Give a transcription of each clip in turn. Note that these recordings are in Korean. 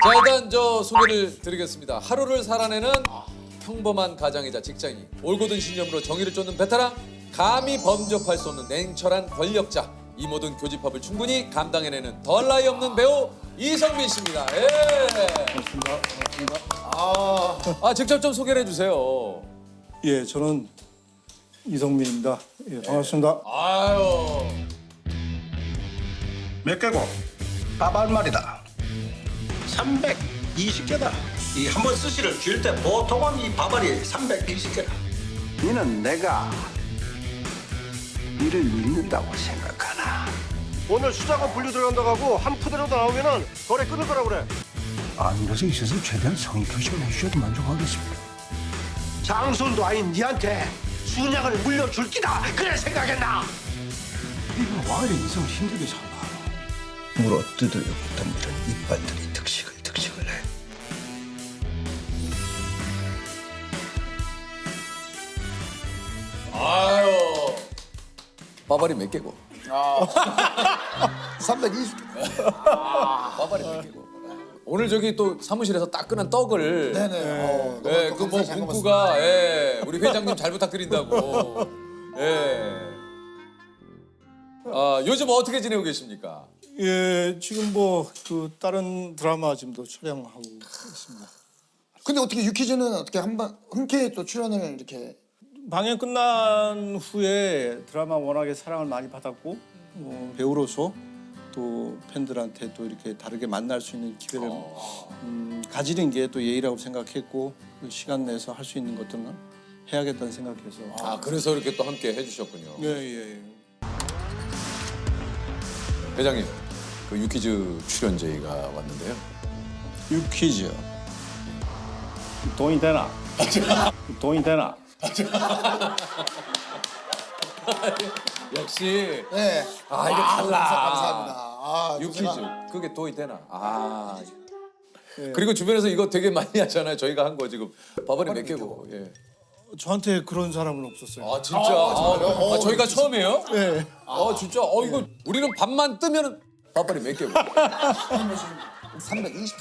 자, 일단 저 소개를 드리겠습니다. 하루를 살아내는 평범한 가장이자 직장인, 올곧은 신념으로 정의를 쫓는 베테랑, 감히 범접할 수 없는 냉철한 권력자, 이 모든 교집합을 충분히 감당해내는 덜 나이 없는 배우 이성민 씨입니다. 예. 반갑습니다. 직접 좀 소개를 해주세요. 예, 저는 이성민입니다. 예, 반갑습니다. 아유. 몇 개고? 바발말이다. 320개다. 이 한 번 스시를 줄 때 보통은 이 바발이 320개다. 니는 내가 니를 믿는다고 생각하나? 오늘 수작업 분류 들어간다고 하고 한 푸대로도 나오면은 거래 끊을 거라고 그래. 아는 것에 있어서 최대한 성의표시를 해주셔도 만족하겠습니다. 장손도 아닌 니한테 순양을 물려줄 기다. 그래 생각했나? 이거 와 이래 인생을 힘들게 살아. 물어 뜯으려 붙던 이런 이빨들이 득식을 해. 아유. 바바리 몇 개고? 320. 바바리 몇 개고? 오늘 저기 또 사무실에서 따끈한 떡을 네, 그 뭐 문구가 우리 회장님 잘 부탁드린다고. 요즘 어떻게 지내고 계십니까? 예, 지금 그 다른 드라마 지금도 촬영하고 있습니다. 근데 어떻게 유퀴즈는 어떻게 한번 흔쾌히 또 출연을 이렇게 방영 끝난 후에 드라마 워낙에 사랑을 많이 받았고 배우로서 또 팬들한테 또 이렇게 다르게 만날 수 있는 기회를 가지는 게 또 예의라고 생각했고 그 시간 내서 할 수 있는 것들은 해야겠다는 생각해서 그래서 이렇게 또 함께 해주셨군요. 예. 회장님, 그 유퀴즈 출연 제의가 왔는데요. 유퀴즈 돈이 되나? 돈이 되나? 역시 네. 이게 달라. 감사합니다. 유퀴즈 그게 도움이 되나? 그리고 주변에서 이거 되게 많이 하잖아요. 저희가 한 거 지금 바바리 몇 개고. 예. 저한테 그런 사람은 없었어요. 진짜. 저희가 처음이에요? 네. 진짜. 이거 우리는 밥만 뜨면 바바리 몇 개고. 320.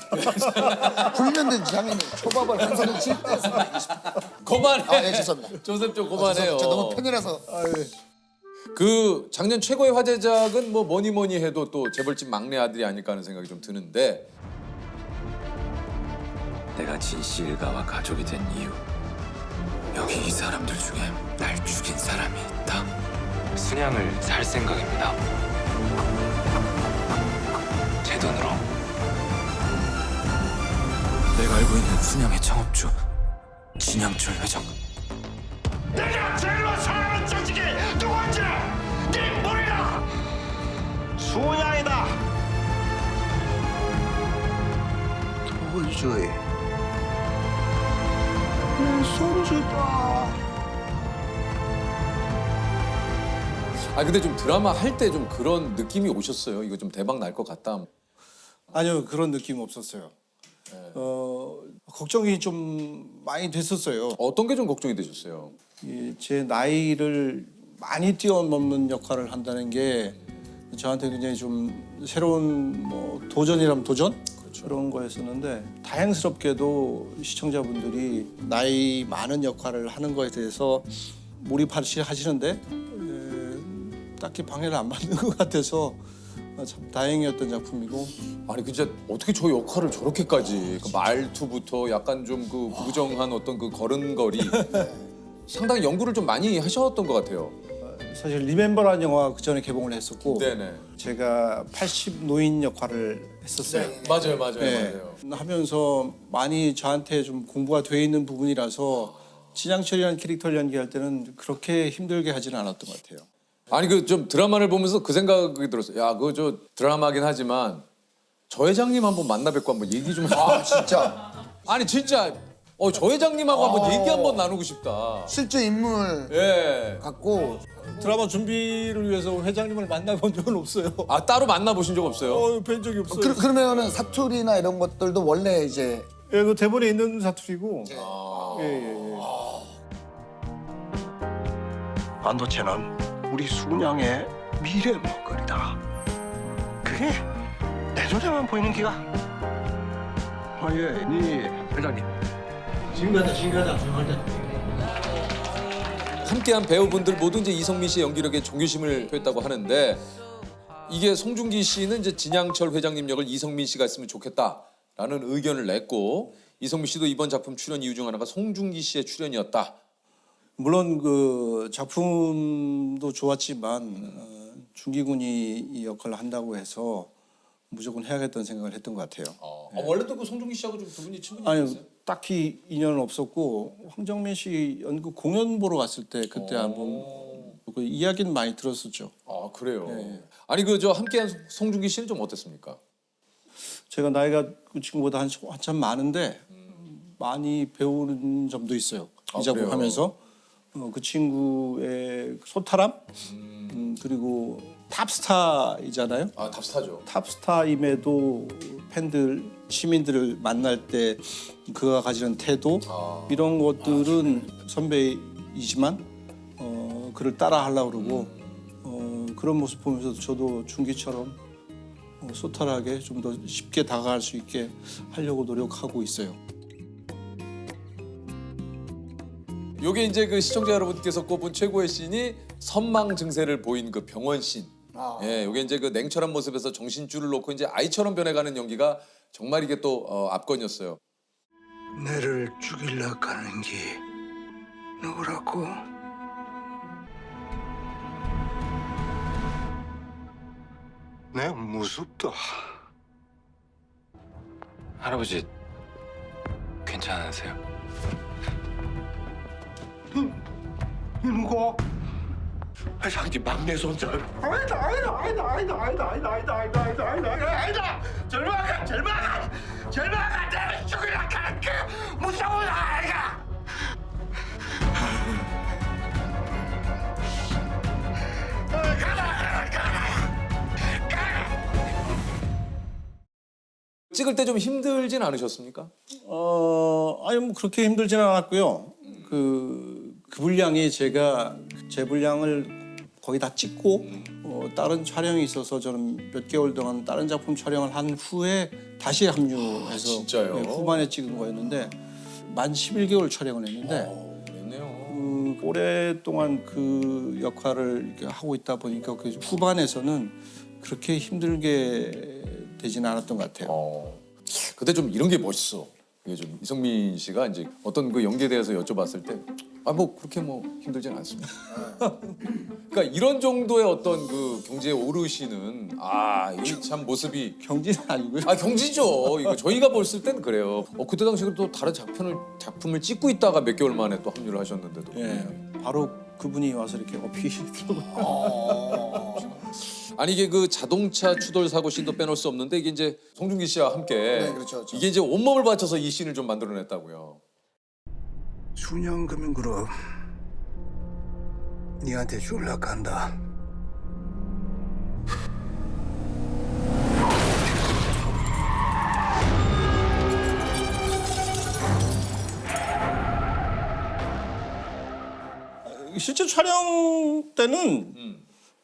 훈련된 장인이 초밥을 한 손에 칠때 320. 그만해. 네, 죄송합니다. 조셉 좀 그만해요. 제가 너무 팬이라서. 그 작년 최고의 화제작은 뭐 뭐니 해도 또 재벌집 막내 아들이 아닐까 하는 생각이 좀 드는데. 내가 진씨 일가와 가족이 된 이유, 여기 이 사람들 중에 날 죽인 사람이 있다. 순양을 살 생각입니다. 제 돈으로. 내가 알고 있는 순양의 창업주 진양철 회장. 내가 제일로 사랑하는 조직이 누구인지 네 모르라. 순양이다. 도저히 내 손주다. 근데 좀 드라마 할 때 좀 그런 느낌이 오셨어요? 이거 좀 대박 날 것 같다. 아니요, 그런 느낌 없었어요. 걱정이 좀 많이 됐었어요. 어떤 게 좀 걱정이 되셨어요? 제 나이를 많이 뛰어넘는 역할을 한다는 게 저한테 굉장히 좀 새로운 도전이라면 도전? 그런 거였었는데 다행스럽게도 시청자분들이 나이 많은 역할을 하는 거에 대해서 몰입하시는데 딱히 방해를 안 받는 것 같아서 참 다행이었던 작품이고. 아니 진짜 어떻게 저 역할을 저렇게까지 그 말투부터 약간 좀 그 부정한 어떤 그 걸음걸이 상당히 연구를 좀 많이 하셨던 것 같아요. 사실 리멤버라는 영화 그 전에 개봉을 했었고 네네. 제가 80 노인 역할을 했었어요. 맞아요. 네. 하면서 많이 저한테 좀 공부가 돼 있는 부분이라서 진양철이라는 캐릭터를 연기할 때는 그렇게 힘들게 하지는 않았던 것 같아요. 아니 그 좀 드라마를 보면서 그 생각이 들었어요. 야, 그거 저 드라마긴 하지만 저 회장님 한번 만나 뵙고 한번 얘기 좀. 진짜 아니 진짜 저 회장님하고 한번 얘기 한번 나누고 싶다. 실제 인물 예. 갖고 드라마 준비를 위해서 회장님을 만나본 적은 없어요. 따로 만나 보신 적 없어요? 뵌 적이 없어요. 그러면은 사투리나 이런 것들도 원래 이제 예, 그 대본에 있는 사투리고. 반도체는 우리 순양의 미래 먹거리다. 그게 내 눈에만 보이는 기가 아예 니 회장님 함께한 배우분들 모두 이제 이성민 씨의 연기력에 존경심을 표했다고 하는데 이게 송중기 씨는 이제 진양철 회장님 역을 이성민 씨가 했으면 좋겠다라는 의견을 냈고 이성민 씨도 이번 작품 출연 이유 중 하나가 송중기 씨의 출연이었다. 물론 그 작품도 좋았지만 중기군이 이 역할을 한다고 해서 무조건 해야겠다는 생각을 했던 것 같아요. 원래도 그 송중기 씨하고 좀 두 분이 친분이 아니 있었어요? 딱히 인연은 없었고 황정민 씨 연극 공연 보러 갔을 때 그때 한번 그 이야기는 많이 들었었죠. 아 그래요. 네. 아니 그 저 함께한 송중기 씨는 좀 어땠습니까? 제가 나이가 그 친구보다 한참 많은데 많이 배우는 점도 있어요. 이 작품 그래요? 하면서 그 친구의 소탈함 그리고 탑스타이잖아요. 아 탑스타죠. 탑스타임에도 팬들 시민들을 만날 때 그가 가지는 태도 이런 것들은 선배이지만 그를 따라 하려고 그러고 그런 모습 보면서 저도 중기처럼 소탈하게 좀 더 쉽게 다가갈 수 있게 하려고 노력하고 있어요. 요게 이제 그 시청자 여러분께서 꼽은 최고의 씬이 선망 증세를 보인 그 병원 씬. 예, 요게 이제 그 냉철한 모습에서 정신줄을 놓고 이제 아이처럼 변해가는 연기가 정말 이게 또 압권이었어요. 내를 죽이려 하는 게 누구라고? 내 무섭다. 할아버지 괜찮으세요? 누구? 자기 막내 손자. 아니다. 절망가 내를 죽이려 하는 게 무서운 아이가. 찍을 때 좀 힘들진 않으셨습니까? 아니 뭐 그렇게 힘들지는 않았고요. 그 분량이 제가 제 분량을 거의 다 찍고 다른 촬영이 있어서 저는 몇 개월 동안 다른 작품 촬영을 한 후에 다시 합류해서 진짜요? 네, 후반에 찍은 거였는데 만 11개월 촬영을 했는데 그랬네요. 오랫동안 그 역할을 이렇게 하고 있다 보니까 그 후반에서는 그렇게 힘들게 되지는 않았던 것 같아요. 근데 좀 이런 게 멋있어. 이게 좀 이성민 씨가 이제 어떤 그 연기에 대해서 여쭤봤을 때 아 뭐 그렇게 뭐 힘들진 않습니다. 그러니까 이런 정도의 어떤 그 경지에 오르시는 이 참 모습이 경지는 아니고요. 경지죠. 이거 저희가 봤을 땐 그래요. 그때 당시에 또 다른 작품을 찍고 있다가 몇 개월 만에 또 합류를 하셨는데도. 예, 바로 그분이 와서 이렇게 어필이더라고요. 아니 이게 그 자동차 추돌 사고 씬도 빼놓을 수 없는데 이게 이제 송중기 씨와 함께 네, 그렇죠. 이게 이제 온몸을 바쳐서 이 씬을 좀 만들어냈다고요. 순양금융그룹 니한테 줄라 간다. 실제 촬영 때는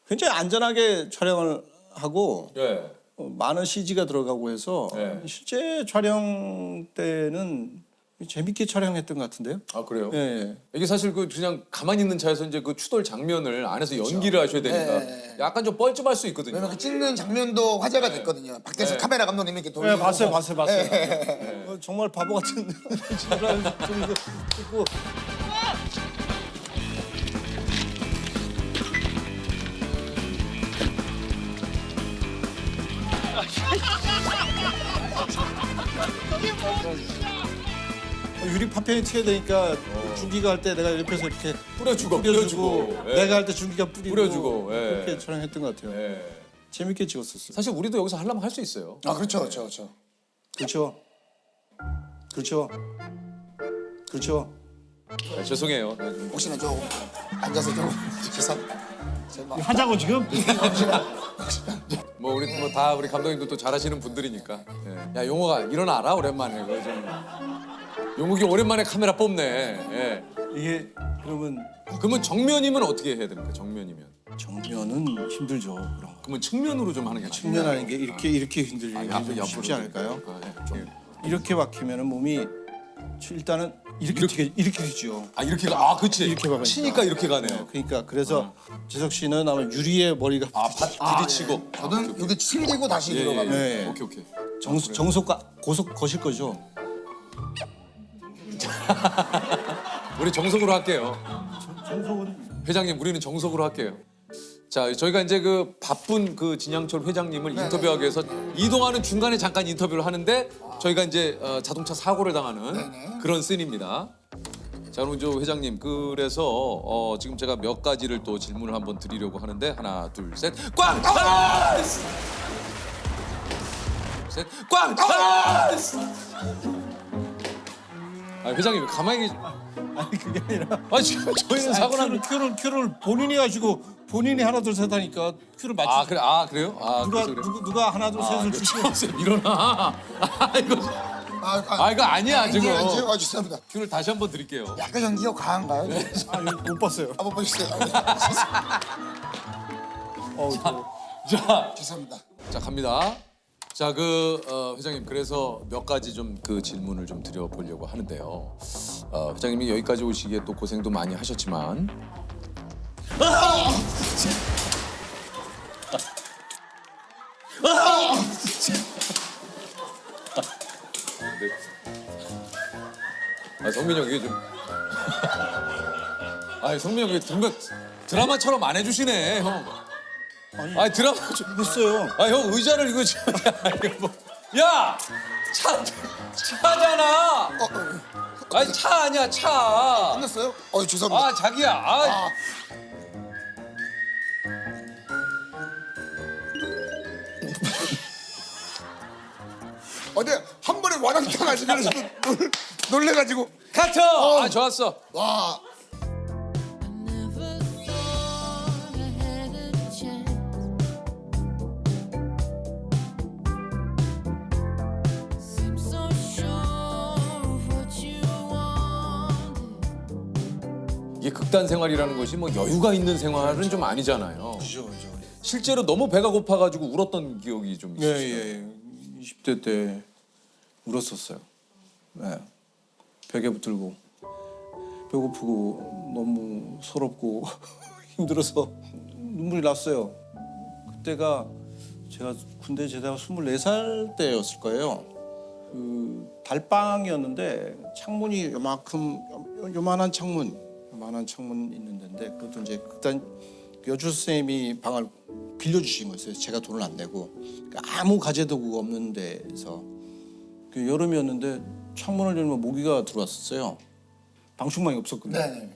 굉장히 안전하게 촬영을 하고 예. 많은 CG가 들어가고 해서 네. 실제 촬영 때는 재밌게 촬영했던 것 같은데요. 아 그래요? 예. 이게 사실 그 그냥 가만히 있는 차에서 이제 그 추돌 장면을 안에서 연기를 하셔야 되니까 네. 약간 좀 뻘쭘할 수 있거든요. 왜냐면 그 찍는 장면도 화제가 됐거든요. 밖에서 네. 카메라 감독님이 이렇게 예, 돌리고. 봤어요. 정말 바보 같은 짓을 좀 찍고. 유리 파편이 튀어야 되니까 중기가 할 때 내가 옆에서 이렇게 뿌려주고 뿌려주고 예. 내가 할 때 중기가 뿌리고 뿌려주고, 예. 그렇게 촬영했던 것 같아요. 예. 재밌게 찍었었어요. 사실 우리도 여기서 하려면 할 수 있어요. 아 그렇죠, 그렇죠, 그렇죠. 그렇죠. 그렇죠. 그렇죠. 네, 죄송해요. 혹시나 좀 앉아서 좀 하자고 지금? 뭐 우리 뭐 다 우리 감독님도 또 잘하시는 분들이니까. 예. 야 용호가 일어나라 오랜만에. 그거 좀. 용욱이 오랜만에 카메라 뽑네. 예. 이게 그러면 그러면 정면이면 어떻게 해야 됩니까? 정면이면. 정면은 힘들죠. 그럼 그러면 측면으로 좀 하는 게 측면하는 게 이렇게 힘들지 옆으로 쉽지 않을까요? 아, 예. 좀. 이렇게 박히면은 몸이 일단은 이렇게 되죠. 아 이렇게 가. 아 그렇지. 이렇게 박으니까. 치니까 이렇게 가네요. 그러니까 그래서 재석 씨는 아마 유리에 머리가 부딪히고. 저는 여기 칠리고 다시 들어가면. 네. 오케이. 정속 고속 거실 거죠. 우리 정석으로 할게요. 정속은 회장님 우리는 정석으로 할게요. 자 저희가 이제 그 바쁜 그 진양철 회장님을 인터뷰하기 위해서 이동하는 중간에 잠깐 인터뷰를 하는데 저희가 이제 자동차 사고를 당하는 그런 씬입니다. 자 그럼 저 회장님 그래서 지금 제가 몇 가지를 또 질문을 한번 드리려고 하는데 하나 둘 셋 꽝! 하나! 셋 꽝! 하나! 아 회장님 왜 가만히 아니 그게 아니라 저희는 사고 난 큐를 본인이 가지고 본인이 하나 둘 셋 하니까 큐를 맞추. 그래요? 아 그래서 그래. 누가 하나 둘 셋을 주시면 쌤 일어나. 이거 아니야 지금. 이제 죄송합니다. 큐를 다시 한번 드릴게요. 약간 연기가 강한가요? 못 봤어요. 한번 보시죠. 자, 죄송합니다. 자 갑니다. 자 회장님 그래서 몇 가지 좀 그 질문을 좀 드려보려고 하는데요. 회장님이 여기까지 오시기에 또 고생도 많이 하셨지만. 성민이 형 이게 좀. 성민이 형 이게 드라마처럼 안 해주시네 형. 아니 드라마 좀 했어요. 형 의자를 이거 야! 차잖아. 아니 차 아니야 차. 끝났어요? 죄송합니다. 자기야. 어디 한 번에 와당 타가지고 놀래가지고 카트. 좋았어. 와. Never thought I had a chance. Seems so sure of what you wanted. 이게 극단 생활이라는 것이 뭐 여유가 있는 생활은 좀 아니잖아요. 그죠. 실제로 너무 배가 고파가지고 울었던 기억이 좀 있으시죠? 예. 20대 때 울었었어요. 네. 벽에 붙들고 배고프고 너무 서럽고 힘들어서 눈물이 났어요. 그때가 제가 군대 제대가 24살 때였을 거예요. 그 달방이었는데 창문이 요만한 창문 있는 데인데 그것도 이제 극단 여주 선생님이 방을 빌려주신 거였어요. 제가 돈을 안 내고 그러니까 아무 가재도구가 없는 데서 그 여름이었는데 창문을 열면 모기가 들어왔었어요. 방충망이 없었거든요. 네.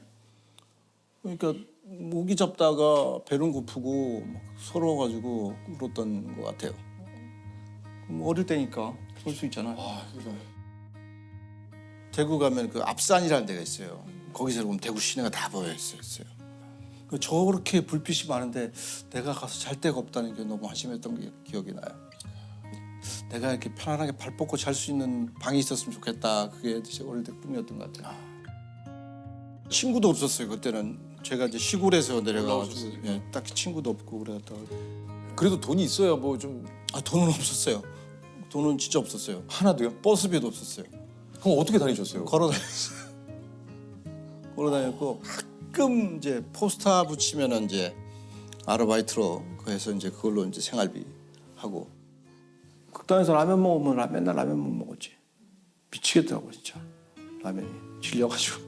그러니까 모기 잡다가 배는 고프고 막 서러워가지고 울었던 것 같아요. 어릴 때니까 그럴 수 있잖아요. 대구 가면 그 앞산이라는 데가 있어요. 거기서 보면 대구 시내가 다 보여 있었어요. 저렇게 불빛이 많은데 내가 가서 잘 데가 없다는 게 너무 한심했던 게 기억이 나요. 내가 이렇게 편안하게 발 뻗고 잘 수 있는 방이 있었으면 좋겠다. 그게 제 어릴 때 꿈이었던 것 같아요. 친구도 없었어요. 그때는 제가 이제 시골에서 내려가가지고 딱히 친구도 없고 그래갔다가 그래도 돈이 있어야 뭐 좀 돈은 없었어요. 돈은 진짜 없었어요. 하나도요? 버스비도 없었어요. 그럼 어떻게 다니셨어요? 걸어 다녔고 가끔 이제 포스터 붙이면은 이제 아르바이트로 해서 이제 그걸로 이제 생활비 하고 극단에서 라면 먹으면 맨날 라면만 먹었지. 미치겠더라고 진짜 라면이 질려가지고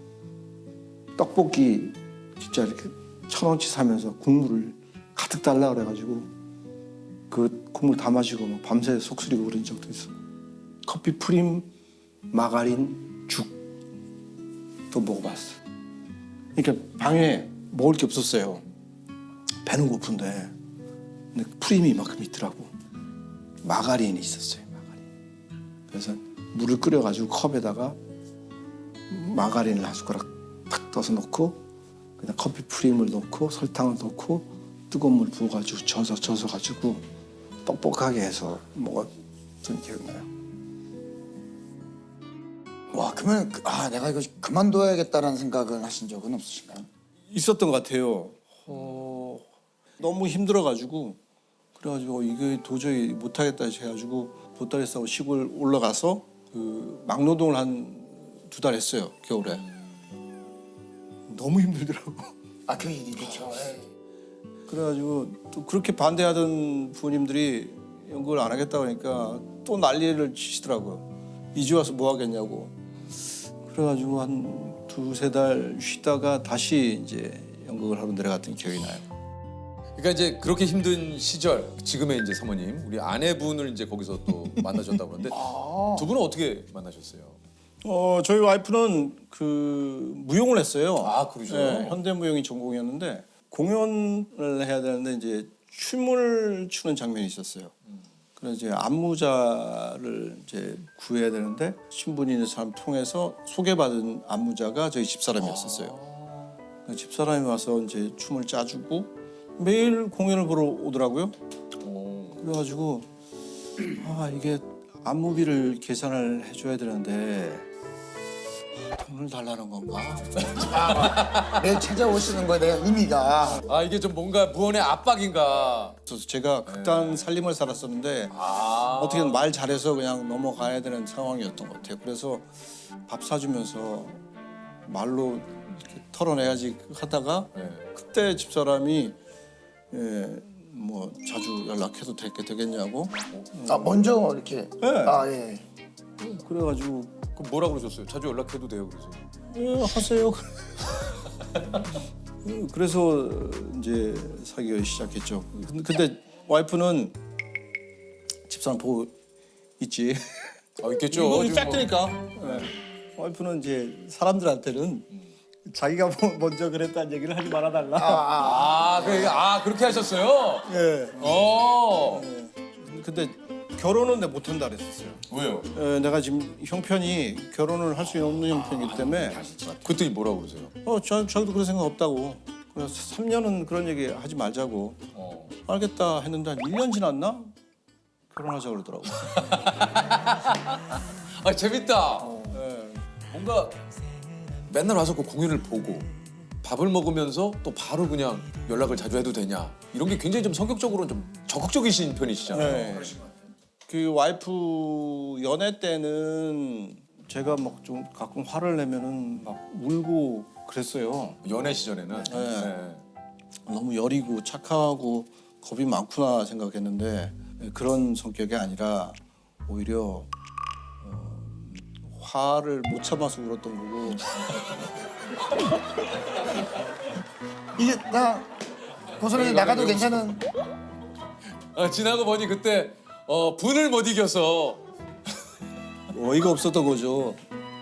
떡볶이 진짜 이렇게 1,000원치 사면서 국물을 가득 달라 그래가지고 그 국물 다 마시고 막 밤새 속쓰리고 그런 적도 있어. 커피 프림, 마가린, 죽도 먹어봤어. 그러니까 방에 먹을 게 없었어요. 배는 고픈데 근데 프림이 이만큼 있더라고. 마가린이 있었어요. 마가린. 그래서 물을 끓여가지고 컵에다가 마가린을 한 숟가락 탁 떠서 넣고 그냥 커피 프림을 넣고 설탕을 넣고 뜨거운 물 부어가지고 져서 뻑뻑하게 해서 먹었던 기억나요. 와, 그러면 내가 이거 그만둬야겠다라는 생각을 하신 적은 없으신가요? 있었던 것 같아요. 너무 힘들어가지고 그래가지고 이게 도저히 못하겠다 해가지고 보따리 싸고 시골 올라가서 그 막노동을 한 2달 했어요 겨울에. 너무 힘들더라고. 아, 그 일이 그렇죠. 그래가지고 또 그렇게 반대하던 부모님들이 연극을 안 하겠다고 하니까 또 난리를 치시더라고요. 이제 와서 뭐 하겠냐고. 그래가지고 한 2-3달 쉬다가 다시 이제 연극을 하러 내려갔던 기억이 나요. 그러니까 이제 그렇게 힘든 시절 지금의 이제 사모님 우리 아내분을 이제 거기서 또 만나셨다고 그러는데 두 분은 어떻게 만나셨어요? 저희 와이프는 그 무용을 했어요. 아, 그러죠. 네, 현대무용이 전공이었는데 공연을 해야 되는데 이제 춤을 추는 장면이 있었어요. 그래서 이제 안무자를 이제 구해야 되는데 신분이 있는 사람 통해서 소개받은 안무자가 저희 집사람이었었어요. 집사람이 와서 이제 춤을 짜주고 매일 공연을 보러 오더라고요. 그래가지고 이게 안무비를 계산을 해줘야 되는데 돈을 달라는 건가? 매일 찾아오시는 거에 대한 의미가. 아 이게 좀 뭔가 무언의 압박인가? 그래서 제가 극단 살림을 살았었는데 어떻게든 말 잘해서 그냥 넘어가야 되는 상황이었던 것 같아요. 그래서 밥 사주면서 말로 이렇게 털어내야지 하다가 그때 집사람이 뭐 자주 연락해도 되겠냐고. 먼저 이렇게. 네. 예. 그래가지고 그럼 뭐라 그러셨어요? 자주 연락해도 돼요 그래서. 하세요. 그래서 이제 사귀기 시작했죠. 근데 와이프는 집사람 보고 있지. 있겠죠. 이거 지금 팩트니까. 와이프는 이제 사람들한테는 자기가 먼저 그랬다는 얘기를 하지 말아달라. 그렇게 하셨어요? 예. 근데 결혼은 내가 못한다 그랬었어요. 왜요? 내가 지금 형편이 결혼을 할 수 없는 형편이기 때문에 그때 뭐라고 그러세요? 저도 그런 생각 없다고. 그래서 3년은 그런 얘기 하지 말자고. 알겠다 했는데 한 1년 지났나? 결혼하자고 그러더라고. 재밌다. 뭔가 맨날 와서 그 공연을 보고 밥을 먹으면서 또 바로 그냥 연락을 자주 해도 되냐 이런 게 굉장히 좀 성격적으로는 좀 적극적이신 편이시잖아요. 네. 그 와이프 연애 때는 제가 막 좀 가끔 화를 내면은 막 울고 그랬어요. 연애 시절에는. 네. 너무 여리고 착하고 겁이 많구나 생각했는데 그런 성격이 아니라 오히려 화를 못 참아서 울었던 거고. 이게 나 고소리 나가도 괜찮은. 지나고 보니 그때 분을 못 이겨서 어이가 없었던 거죠.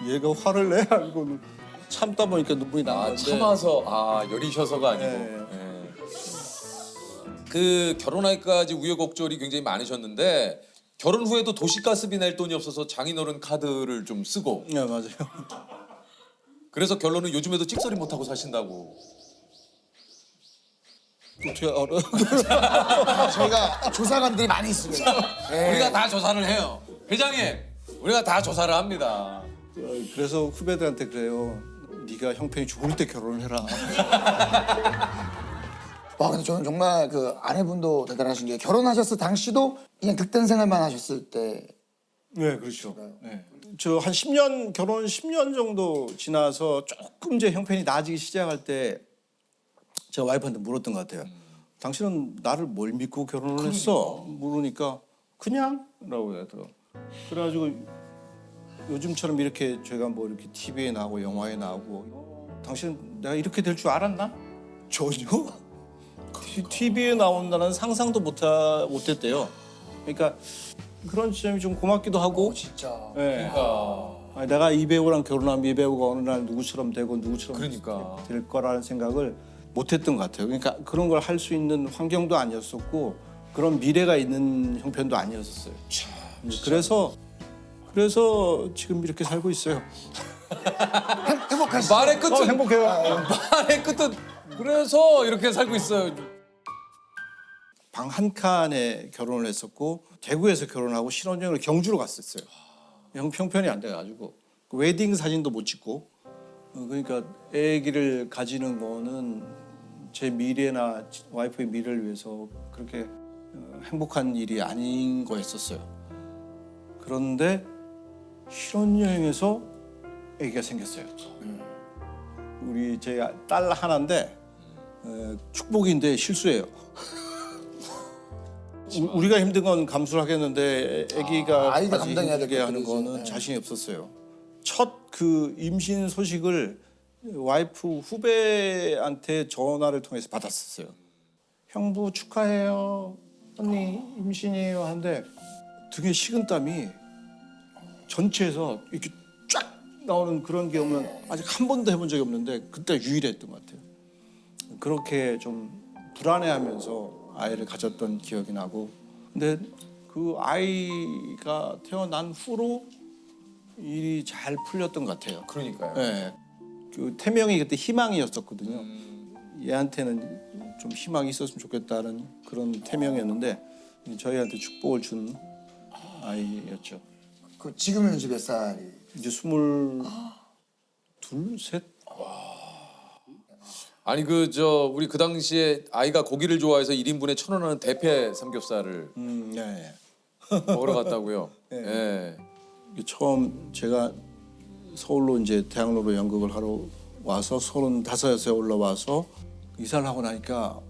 얘가 화를 내 알고 참다 보니까 눈물이 나는데. 참아서 여리셔서가 아니고. 네. 그 결혼하기까지 우여곡절이 굉장히 많으셨는데 결혼 후에도 도시가스비 낼 돈이 없어서 장인어른 카드를 좀 쓰고. 네 맞아요. 그래서 결론은 요즘에도 찍소리 못 하고 사신다고. 어떻게 알아? 저희가 조사관들이 많이 있습니다. 우리가 다 조사를 해요. 회장님, 우리가 다 조사를 합니다. 그래서 후배들한테 그래요. 네가 형편이 좋을 때 결혼을 해라. 와, 근데 저는 정말 그 아내분도 대단하신 게 결혼하셨을 당시도 그냥 극단 생활만 하셨을 때. 네, 그렇죠. 네. 저 한 10년 결혼 10년 정도 지나서 조금 이제 형편이 나아지기 시작할 때 제가 와이프한테 물었던 것 같아요. 당신은 나를 뭘 믿고 결혼을 했어? 물으니까 그냥라고 하더라고. 그래가지고 요즘처럼 이렇게 제가 뭐 이렇게 TV에 나오고 영화에 나오고 당신 내가 이렇게 될 줄 알았나? 전혀. TV에 나온다는 상상도 못했대요. 그러니까 그런 점이 좀 고맙기도 하고. 진짜. 네. 아니, 내가 이 배우랑 결혼하면 이 배우가 어느 날 누구처럼 되고 누구처럼 그러니까. 될 거라는 생각을 못했던 것 같아요. 그러니까 그런 걸 할 수 있는 환경도 아니었었고 그런 미래가 있는 형편도 아니었었어요. 그래서 지금 이렇게 살고 있어요. 행복하시죠? 말의 끝은 행복해요. 말의 끝은 그래서 이렇게 살고 있어요. 방 한 칸에 결혼을 했었고 대구에서 결혼하고 신혼여행을 경주로 갔었어요. 형편이 안 돼가지고 웨딩 사진도 못 찍고 그러니까 아기를 가지는 거는 제 미래나 와이프의 미래를 위해서 그렇게 행복한 일이 아닌 거였었어요. 그런데 신혼여행에서 아기가 생겼어요. 우리 제 딸 하나인데 축복인데 실수예요. 우리가 힘든 건 감수를 하겠는데 아기가 아이가 까지 감당해야 될 힘들게 하는 것들이지. 거는 네. 자신이 없었어요. 첫 그 임신 소식을 와이프 후배한테 전화를 통해서 받았었어요. 형부 축하해요. 언니 임신이에요 하는데 등에 식은땀이 전체에서 이렇게 쫙 나오는 그런 경우는 아직 한 번도 해본 적이 없는데 그때 유일했던 것 같아요. 그렇게 좀 불안해하면서 아이를 가졌던 기억이 나고 근데 그 아이가 태어난 후로 일이 잘 풀렸던 것 같아요. 그러니까요. 네. 그 태명이 그때 희망이었었거든요. 얘한테는 좀 희망이 있었으면 좋겠다는 그런 태명이었는데 저희한테 축복을 준 아이였죠. 그 지금은 이제 몇 살이? 이제 22, 셋? 아니 우리 그 당시에 아이가 고기를 좋아해서 1인분에 1,000원 하는 대패 삼겹살을 네. 먹으러 갔다고요. 네. 예. 이게 처음 제가 서울로 이제 대학로로 연극을 하러 와서 35에 올라와서 이사를 하고 나니까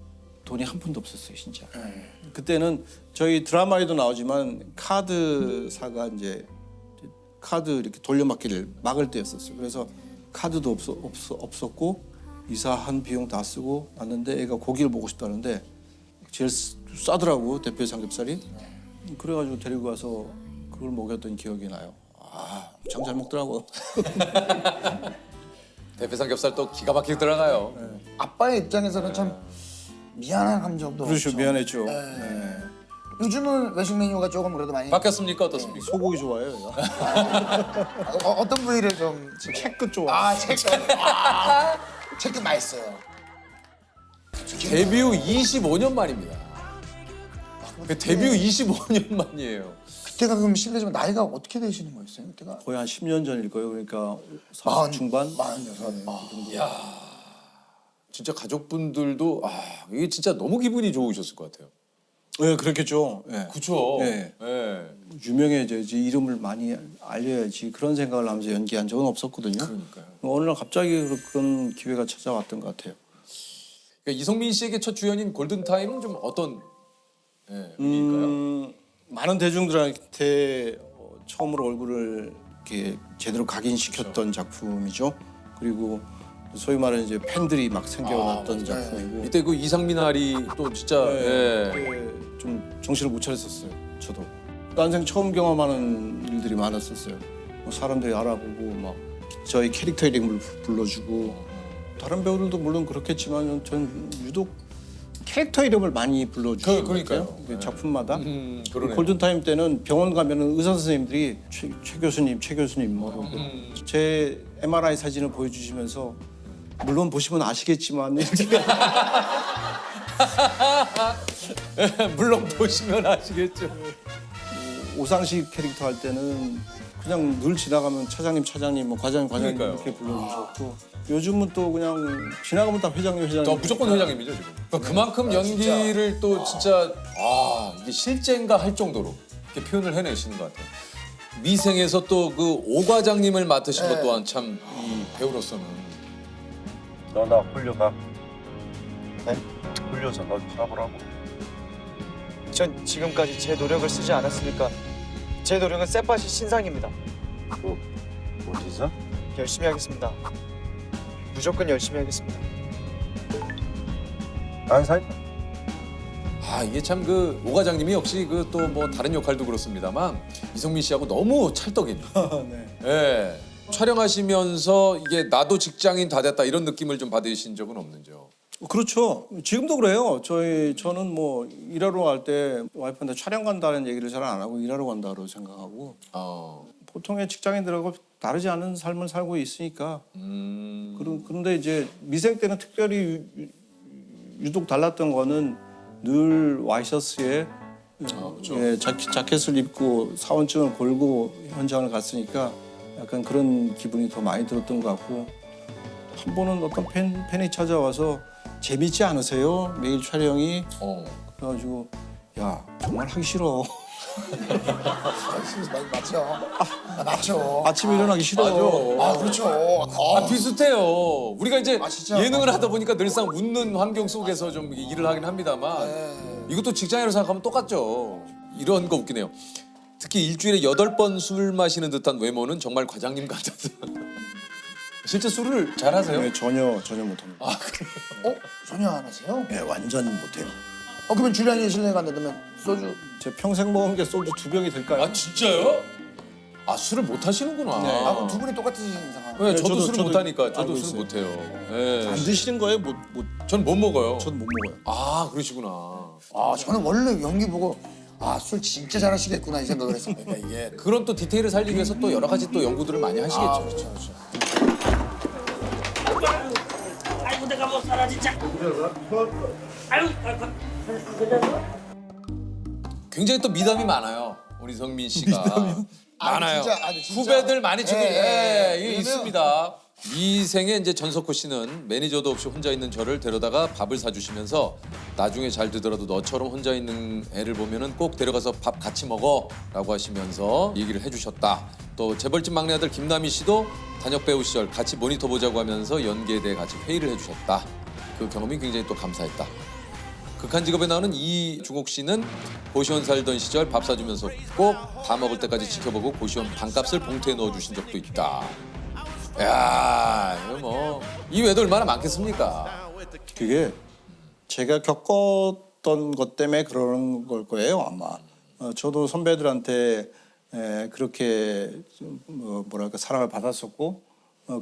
돈이 한 푼도 없었어요, 진짜. 그때는 저희 드라마에도 나오지만 카드사가 이제 카드 이렇게 돌려막기를 막을 때였었어요. 그래서 카드도 없었고 이사한 비용 다 쓰고 왔는데 애가 고기를 먹고 싶다는데 제일 싸더라고 대패 삼겹살이. 그래가지고 데리고 가서 그걸 먹였던 기억이 나요. 아, 참 잘 먹더라고. 대패 삼겹살 또 기가 막히게 들어가요. 아빠의 입장에서는 참 미안한 감정도 그렇죠, 엄청. 미안했죠. 네. 네. 요즘은 외식 메뉴가 조금 그래도 많이 바뀌었습니까? 어떻습니까? 소고기 좋아해요. 어떤 부위를 좀 지금 채끝 좋아. 체크 체크 맛있어요. 데뷔 후 25년 만입니다. 데뷔 후 25년 만이에요. 그때가 그럼 실례지만 나이가 어떻게 되시는 거였어요? 그때가 거의 한 10년 전일 거예요. 그러니까 40 마흔, 중반. 46. 진짜 가족분들도 이게 진짜 너무 기분이 좋으셨을 것 같아요. 네, 그렇겠죠. 네. 그렇죠. 네. 네. 유명해져야지 이름을 많이 알려야지 그런 생각을 하면서 연기한 적은 없었거든요. 그러니까요. 어느 날 갑자기 그런 기회가 찾아왔던 것 같아요. 그러니까 이성민 씨에게 첫 주연인 골든타임은 좀 어떤 의미일까요? 많은 대중들한테 처음으로 얼굴을 이렇게 제대로 각인시켰던 작품이죠. 그리고 소위 말하는 이제 팬들이 막 생겨났던 작품이고 이때 그 이상민 아리 또 진짜 그때 좀 정신을 못 차렸었어요. 저도 난생 처음 경험하는 일들이 많았었어요. 뭐 사람들이 알아보고 막 저희 캐릭터 이름을 불러주고 다른 배우들도 물론 그렇겠지만 전 유독 캐릭터 이름을 많이 불러주는 그러니까요. 것 같아요. 작품마다. 그러네요. 골든타임 때는 병원 가면은 의사 선생님들이 최 교수님 뭐라고 제 MRI 사진을 보여주시면서 물론 보시면 아시겠지만 이렇게 물론 보시면 아시겠죠. 오상식 캐릭터 할 때는 그냥 늘 지나가면 차장님 뭐 과장님 그러니까요. 이렇게 불러주셨고 요즘은 또 그냥 지나가면 다 회장님 저 무조건 회장님이죠 지금. 그러니까 그만큼 연기를 또 진짜 이게 실제인가 할 정도로 이렇게 표현을 해내시는 것 같아요. 미생에서 또 그 오 과장님을 맡으신 것 또한 참 배우로서는 너 나 홀려가. 네? 홀려서 너 잡으라고. 전 지금까지 제 노력을 쓰지 않았으니까 제 노력은 쎄빠시 신상입니다. 어디서? 열심히 하겠습니다. 무조건 열심히 하겠습니다. 안 살? 이게 참 그 오 과장님이 역시 그 또 뭐 다른 역할도 그렇습니다만 이성민 씨하고 너무 찰떡이네요. 네. 예. 촬영하시면서 이게 나도 직장인 다 됐다 이런 느낌을 좀 받으신 적은 없는지요? 그렇죠. 지금도 그래요. 저는 뭐 일하러 갈 때 와이프한테 촬영 간다는 얘기를 잘 안 하고 일하러 간다고 생각하고 보통의 직장인들하고 다르지 않은 삶을 살고 있으니까 그런데 이제 미생 때는 특별히 유독 달랐던 거는 늘 와이셔츠에 자켓을 입고 사원증을 걸고 현장을 갔으니까 약간 그런 기분이 더 많이 들었던 것 같고 한 번은 어떤 팬이 찾아와서 재밌지 않으세요? 매일 촬영이 그래가지고 야 정말 하기 싫어 맞죠? 맞죠. 아침에 일어나기 싫어요. 아 그렇죠. 비슷해요. 우리가 이제 진짜. 예능을 하다 보니까 늘상 웃는 환경 속에서 좀 일을 하긴 합니다만 이것도 직장인으로 생각하면 똑같죠. 이런 거 웃기네요. 특히 일주일에 8번 술 마시는 듯한 외모는 정말 과장님 같아서. 실제 술을 잘 하세요? 네, 전혀 못합니다. 전혀 안 하세요? 네, 완전 못해요. 그러면 줄리안이 실내 간다면 소주. 제 평생 먹은 게 소주 2병이 될까요? 아 진짜요? 아 술을 못 하시는구나. 그럼 두 분이 똑같은 상황. 네, 저도 저도- 술을 저도 못 하니까 저도 알고 술을 있어요. 못 해요. 안 네. 드시는 거예요? 전 못 먹어요. 전 못 먹어요. 아 그러시구나. 저는 원래 연기 보고 술 진짜 잘하시겠구나 이 생각을 했습니다. 이게. 그런 또 디테일을 살리기 위해서 또 여러 가지 또 연구들을 많이 하시겠죠. 그렇죠. 아이고 내가 못 살아 진짜. 아유. 굉장히 또 미담이 많아요. 우리 성민 씨가. 미담이요? 많아요. 진짜. 후배들 많이 주고 이게 왜냐면- 있습니다. 이 생에 이제 전석호 씨는 매니저도 없이 혼자 있는 저를 데려다가 밥을 사주시면서 나중에 잘 되더라도 너처럼 혼자 있는 애를 보면은 꼭 데려가서 밥 같이 먹어라고 하시면서 얘기를 해주셨다. 또 재벌집 막내 아들 김남희 씨도 단역 배우 시절 같이 모니터 보자고 하면서 연기에 대해 같이 회의를 해주셨다. 그 경험이 굉장히 또 감사했다. 극한 직업에 나오는 이중옥 씨는 고시원 살던 시절 밥 사주면서 꼭 다 먹을 때까지 지켜보고 고시원 반값을 봉투에 넣어주신 적도 있다. 야, 이거 뭐 이 외에도 얼마나 많겠습니까? 그게 제가 겪었던 것 때문에 그런 걸 거예요 아마. 저도 선배들한테 그렇게 좀 뭐랄까 사랑을 받았었고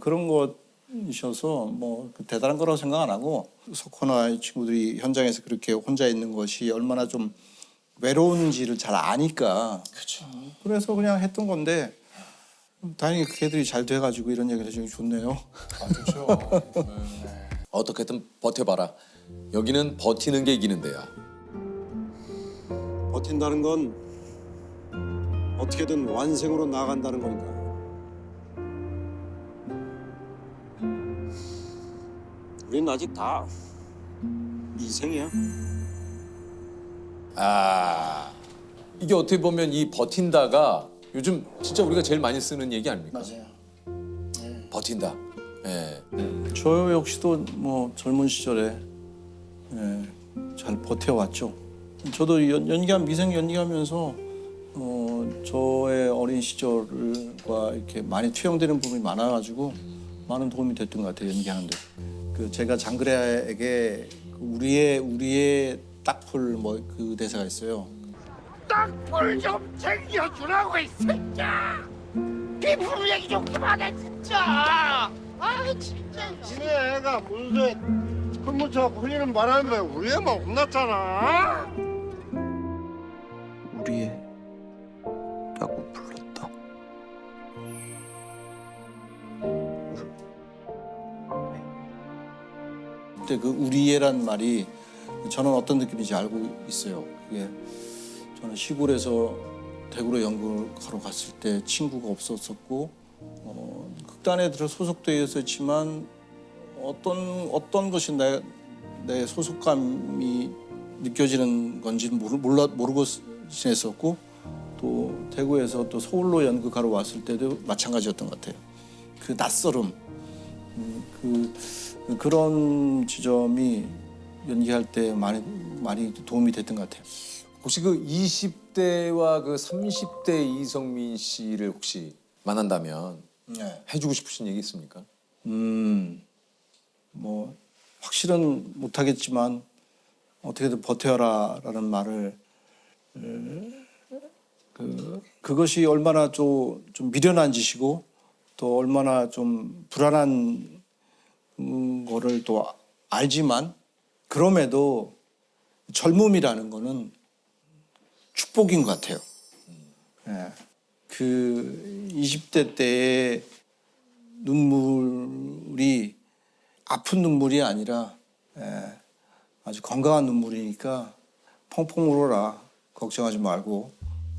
그런 것이셔서 뭐 대단한 거라고 생각 안 하고 석호나 이 친구들이 현장에서 그렇게 혼자 있는 것이 얼마나 좀 외로운지를 잘 아니까. 그렇죠. 그래서 그냥 했던 건데 다행히 걔들이 잘 돼가지고 이런 얘기를 해주니 좋네요. 좋죠. 어떻게든 버텨봐라. 여기는 버티는 게 이기는 데야. 버틴다는 건 어떻게든 완생으로 나간다는 거니까. 우린 아직 다 미생이야. 아, 이게 어떻게 보면 이 버틴다가 요즘 진짜 우리가 제일 많이 쓰는 얘기 아닙니까? 맞아요. 버틴다. 예. 저 역시도 뭐 젊은 시절에 잘 버텨왔죠. 저도 미생 연기하면서 저의 어린 시절과 이렇게 많이 투영되는 부분이 많아가지고 많은 도움이 됐던 것 같아요 연기하는데. 그 제가 장그래에게 우리의 딱풀 뭐 그 대사가 있어요. 딱불 좀 챙겨주라고 이 새끼야. 피부로 얘기 좀 그만해 진짜. 아 진짜. 니네 애가 문서에 풀무쳐갖고 흘리는 바람에 우리 애만 혼났잖아. 우리의...라고 불렀다. 그때 그 우리애란 말이 저는 어떤 느낌인지 알고 있어요. 그게 저는 시골에서 대구로 연극하러 갔을 때 친구가 없었었고 극단에 들어 소속되어 있었지만 어떤 것이 내 소속감이 느껴지는 건지 모르고 지냈었고 또 대구에서 또 서울로 연극하러 왔을 때도 마찬가지였던 것 같아요. 그 낯설음, 그런 지점이 연기할 때 많이 도움이 됐던 것 같아요. 혹시 그 20대와 그 30대 이성민 씨를 혹시 만난다면 해주고 싶으신 얘기 있습니까? 뭐 확실은 못하겠지만 어떻게든 버텨라라는 말을 그것이 얼마나 좀 미련한 짓이고 또 얼마나 좀 불안한 거를 또 알지만 그럼에도 젊음이라는 거는 축복인 것 같아요. 그 20대 때의 눈물이 아픈 눈물이 아니라 아주 건강한 눈물이니까 펑펑 울어라. 걱정하지 말고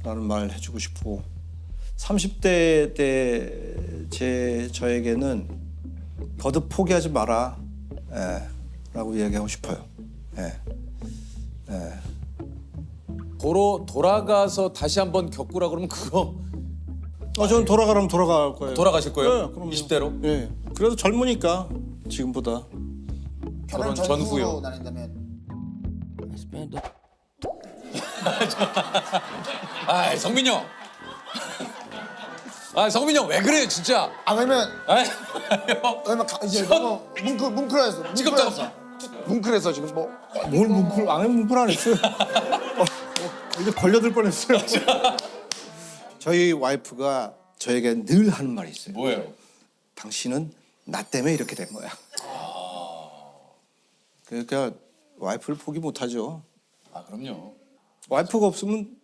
라는 말 해주고 싶고 30대 때 저에게는 거듭 포기하지 마라 라고 이야기하고 싶어요. 도로 돌아가서 다시 한번 겪으라 그러면 그거 저는 돌아가라면 돌아갈 거예요. 돌아가실 거예요? 네, 그럼요. 20대로? 예. 그래도 젊으니까 지금보다. 결혼 결혼 전후요. 전후로 나뉜다면 아, 성민이 형. 아, 성민이 형 왜 그래요, 진짜? 그러면 아이, 이제 너무 뭉클해서 뭉클해서 지금 뭐 뭘 뭉클 안 해, 뭉클 안 했어요. 이제 걸려들 뻔했어요. 저희 와이프가 저에게 늘 하는 말이 있어요. 뭐예요? 당신은 나 때문에 이렇게 된 거야. 그러니까 와이프를 포기 못하죠. 아, 그럼요. 와이프가 없으면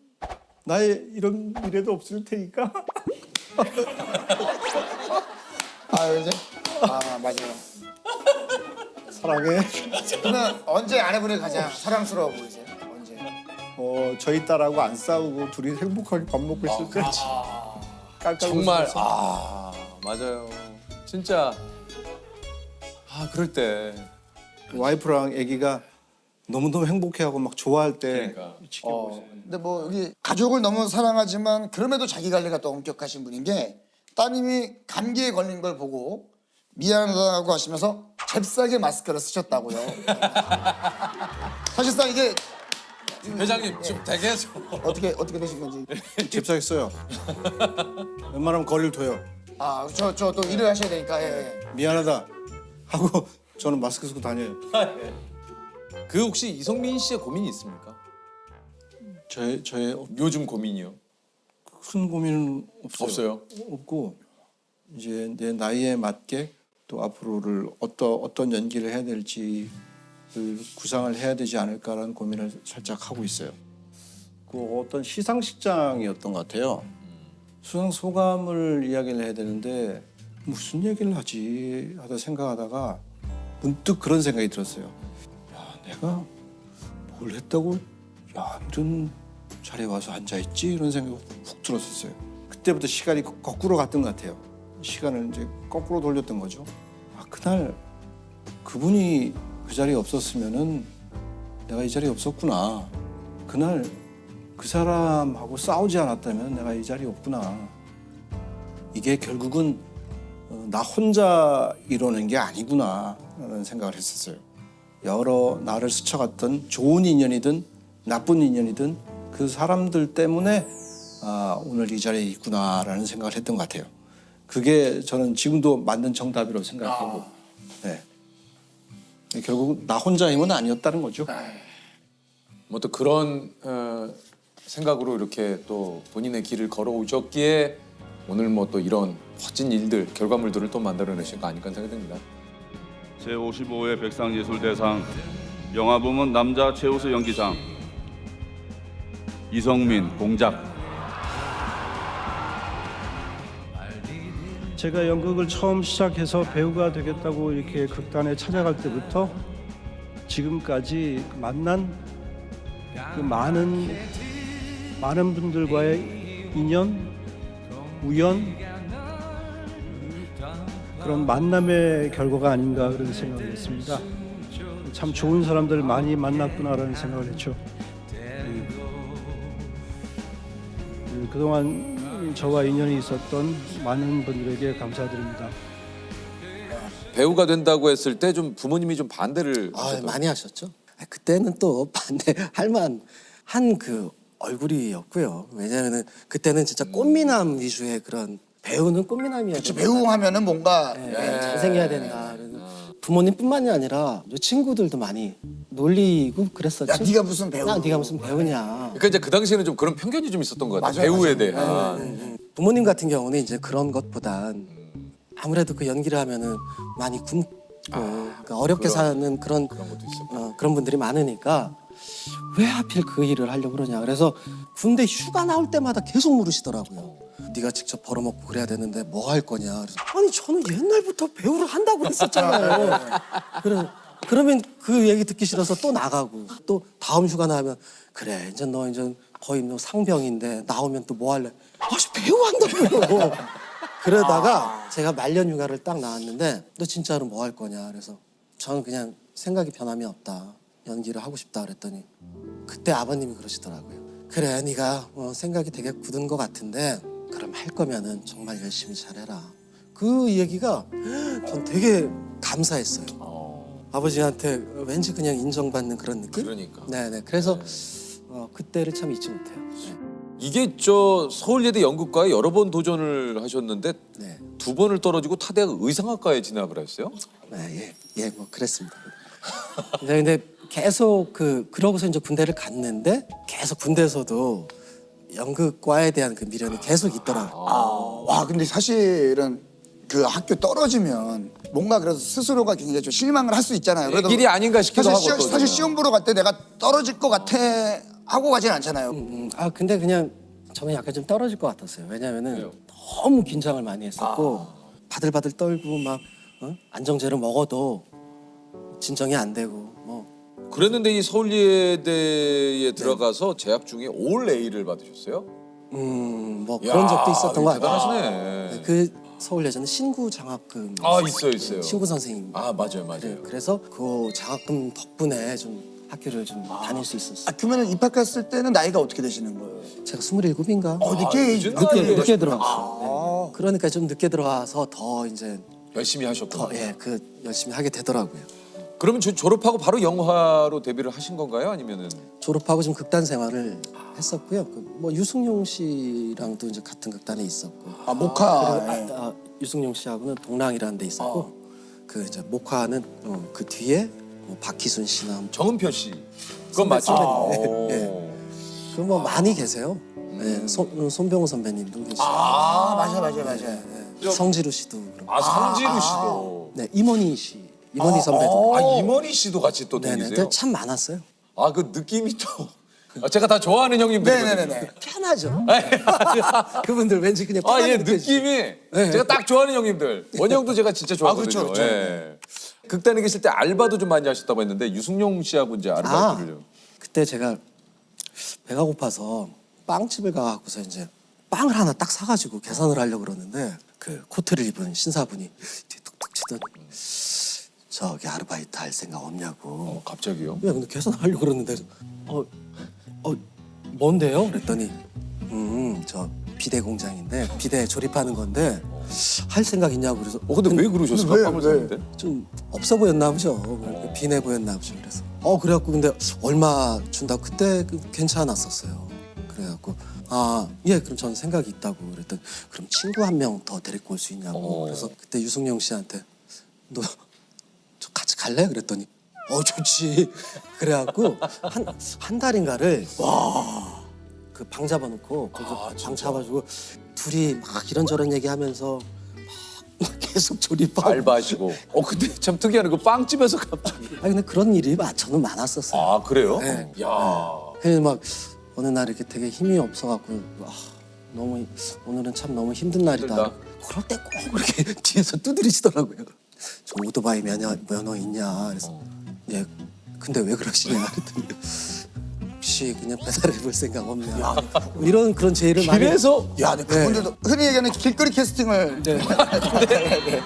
나의 이런 미래도 없을 테니까. 이제 맞아요. 사랑해. 그러면 언제 아내분이 가장 사랑스러워 보이세요? 언제? 저희 딸하고 안 싸우고 둘이 행복하게 밥 먹고 있을 때. 깔깔 정말 웃으면서. 맞아요. 진짜 그럴 때 와이프랑 아기가 너무너무 행복해하고 막 좋아할 때 그러니까. 지켜보고 있어요. 근데 뭐 여기 가족을 너무 사랑하지만 그럼에도 자기 관리가 또 엄격하신 분인 게 따님이 감기에 걸린 걸 보고 미안하다고 하시면서 잽싸게 마스크를 쓰셨다고요. 사실상 이게 회장님 좀 되게 해서 어떻게 되신 건지. 잽싸겠어요. 웬만하면 거리를 둬요. 저 또 일을 하셔야 되니까. 예. 미안하다 하고 저는 마스크 쓰고 다녀요. 그 혹시 이성민 씨의 고민이 있습니까? 저의 요즘 고민이요? 큰 고민은 없어요? 없고 이제 내 나이에 맞게 또 앞으로를 어떤 연기를 해야 될지 구상을 해야 되지 않을까라는 고민을 살짝 하고 있어요. 그 어떤 시상식장이었던 것 같아요. 수상 소감을 이야기를 해야 되는데 무슨 얘기를 하지 하다 생각하다가 문득 그런 생각이 들었어요. 야, 내가 뭘 했다고 이런 자리에 와서 앉아있지? 이런 생각이 훅 들었었어요. 그때부터 시간이 거꾸로 갔던 것 같아요. 시간을 이제 거꾸로 돌렸던 거죠. 그날 그분이 그 자리에 없었으면은 내가 이 자리에 없었구나. 그날 그 사람하고 싸우지 않았다면 내가 이 자리에 없구나. 이게 결국은 나 혼자 이러는 게 아니구나 라는 생각을 했었어요. 여러 나를 스쳐갔던 좋은 인연이든 나쁜 인연이든 그 사람들 때문에 오늘 이 자리에 있구나라는 생각을 했던 것 같아요. 그게 저는 지금도 맞는 정답이라고 생각하고 네. 결국 나 혼자 힘은 아니었다는 거죠. 뭐 또 그런 생각으로 이렇게 또 본인의 길을 걸어오셨기에 오늘 뭐 또 이런 멋진 일들, 결과물들을 또 만들어내신 거 아닐까 생각이 듭니다. 제55회 백상예술대상 영화부문 남자 최우수 연기상 이성민 공작. 제가 연극을 처음 시작해서 배우가 되겠다고 이렇게 극단에 찾아갈 때부터 지금까지 만난 그 많은 분들과의 인연, 우연 그런 만남의 결과가 아닌가 그런 생각을 했습니다. 참 좋은 사람들 많이 만났구나라는 생각을 했죠. 그동안 저와 인연이 있었던 많은 분들에게 감사드립니다. 배우가 된다고 했을 때 좀 부모님이 좀 반대를 하셨던 많이 하셨죠. 그때는 또 반대할 만한 그 얼굴이었고요. 왜냐하면은 그때는 진짜 꽃미남 위주의 그런 배우는 꽃미남이어야 된다. 배우 하면은 뭔가 잘생겨야 된다. 부모님뿐만이 아니라 친구들도 많이 놀리고 그랬었죠. 야, 네가 무슨 배우? 네가 무슨 배우냐. 그러니까 이제 그 당시에는 좀 그런 편견이 좀 있었던 것 같아요. 배우에 대한. 부모님 같은 경우는 이제 그런 것보단 아무래도 그 연기를 하면은 많이 굶고 그러니까 어렵게 사는 그런 것도 있어요. 그런 분들이 많으니까 왜 하필 그 일을 하려고 그러냐. 그래서 군대 휴가 나올 때마다 계속 물으시더라고요. 네가 직접 벌어먹고 그래야 되는데 뭐 할 거냐. 그래서 아니 저는 옛날부터 배우를 한다고 했었잖아요. 그러면 그 얘기 듣기 싫어서 또 나가고 또 다음 휴가 나면 그래 이제 너 이제 거의 뭐 상병인데 나오면 또 뭐 할래? 아씨 배우 한다고요. 그러다가 제가 말년 휴가를 딱 나왔는데 너 진짜로 뭐 할 거냐. 그래서 저는 그냥 생각이 변함이 없다. 연기를 하고 싶다 그랬더니 그때 아버님이 그러시더라고요. 그래 네가 생각이 되게 굳은 것 같은데 그럼 할 거면은 정말 열심히 잘해라. 그 얘기가 전 되게 감사했어요. 아버지한테 왠지 그냥 인정받는 그런 느낌? 그러니까. 네네. 그래서 그때를 참 잊지 못해요. 이게 저 서울예대 연극과에 여러 번 도전을 하셨는데 네. 2번을 떨어지고 타대학 의상학과에 진학을 했어요? 예, 뭐 그랬습니다. 근데 계속 그러고서 이제 군대를 갔는데 계속 군대에서도 연극과에 대한 그 미련이 계속 있더라고요. 와 근데 사실은 그 학교 떨어지면 뭔가 그래서 스스로가 굉장히 좀 실망을 할 수 있잖아요. 그래도 길이 아닌가 싶기도 하고 또. 사실 시험 보러 갈 때 내가 떨어질 것 같아 하고 가진 않잖아요. 근데 그냥 저는 약간 좀 떨어질 것 같았어요. 왜냐면은 너무 긴장을 많이 했었고 바들바들 떨고 막 안정제를 먹어도 진정이 안 되고 뭐 그랬는데 이 서울예대에 들어가서 재학 중에 올 A를 받으셨어요? 뭐 그런 적도 있었던 것 같아요. 대단하시네. 그 서울예대는 신구 장학금 있어요. 신구 선생님. 맞아요. 그래서 그 장학금 덕분에 좀 학교를 좀 다닐 수 있었어요. 그러면 입학했을 때는 나이가 어떻게 되시는 거예요? 제가 27인가? 늦게 들어갔어요. 그러니까 좀 늦게 들어가서 더 이제 열심히 하셨구나. 열심히 하게 되더라고요. 그러면 졸업하고 바로 영화로 데뷔를 하신 건가요? 아니면은 졸업하고 좀 극단 생활을 했었고요. 뭐 유승용 씨랑도 이제 같은 극단에 있었고. 목화. 그리고 유승용 씨하고는 동랑이라는 데 있었고. 그 이제 목화는 그 뒤에 뭐 박희순 씨나 정은표 씨. 그건 맞죠? 그 뭐 많이 계세요. 네, 손병호 선배님도 계시고. 맞아요. 성지루 씨도 그렇고. 성지루 씨도. 네, 임원희 선배도. 임원희 씨도 같이 또 네네. 다니세요? 참 많았어요. 그 느낌이 또 제가 다 좋아하는 형님들이거든요. 네네네. 편하죠. 그분들 왠지 그냥 예, 느낌이 제가 딱 좋아하는 형님들. 원형도 제가 진짜 좋아하거든요. 그렇죠. 예. 극단에 계실 때 알바도 좀 많이 하셨다고 했는데 유승용 씨하고 이제 아르바이트를 좀. 그때 제가 배가 고파서 빵집을 가고서 이제 빵을 하나 딱 사가지고 계산을 하려고 그러는데 그 코트를 입은 신사분이 뒤에 툭툭 치더니 저기 아르바이트 할 생각 없냐고. 갑자기요? 왜 근데 계산하려고 그러는데 뭔데요? 그랬더니 저 비대 공장인데 비대 조립하는 건데 할 생각 있냐고 그래서 근데 왜 그러셨어요? 빵을 샀는데? 좀 없어 보였나 보죠. 비내 보였나 보죠. 그래서 그래갖고 근데 얼마 준다고 그때 괜찮았었어요. 그래갖고 그럼 저는 생각이 있다고 그랬더니 그럼 친구 한 명 더 데리고 올 수 있냐고. 그래서 그때 유승용 씨한테 너 저 같이 갈래? 그랬더니 좋지. 그래갖고 한 달인가를 그 방 잡아놓고 방 잡아주고 둘이 막 이런저런 얘기하면서 막 계속 조립하고 알바하시고. 근데 참 특이하네. 그 빵집에서 갑자기. 근데 그런 일이 저는 많았었어요. 그래요? 네. 야. 그래서 막 어느 날 이렇게 되게 힘이 없어갖고 너무 오늘은 참 너무 힘든 날이다. 힘들다. 그럴 때 꼭 그렇게 뒤에서 두드리시더라고요. 저 오토바이 면허 있냐? 그래서 예. 근데 왜 그러시냐? 그랬더니 혹시 그냥 배달해볼 생각 없냐? 이런 그런 제의를 많이. 그래서 근데 그분들도 흔히 얘기하는 길거리 캐스팅을.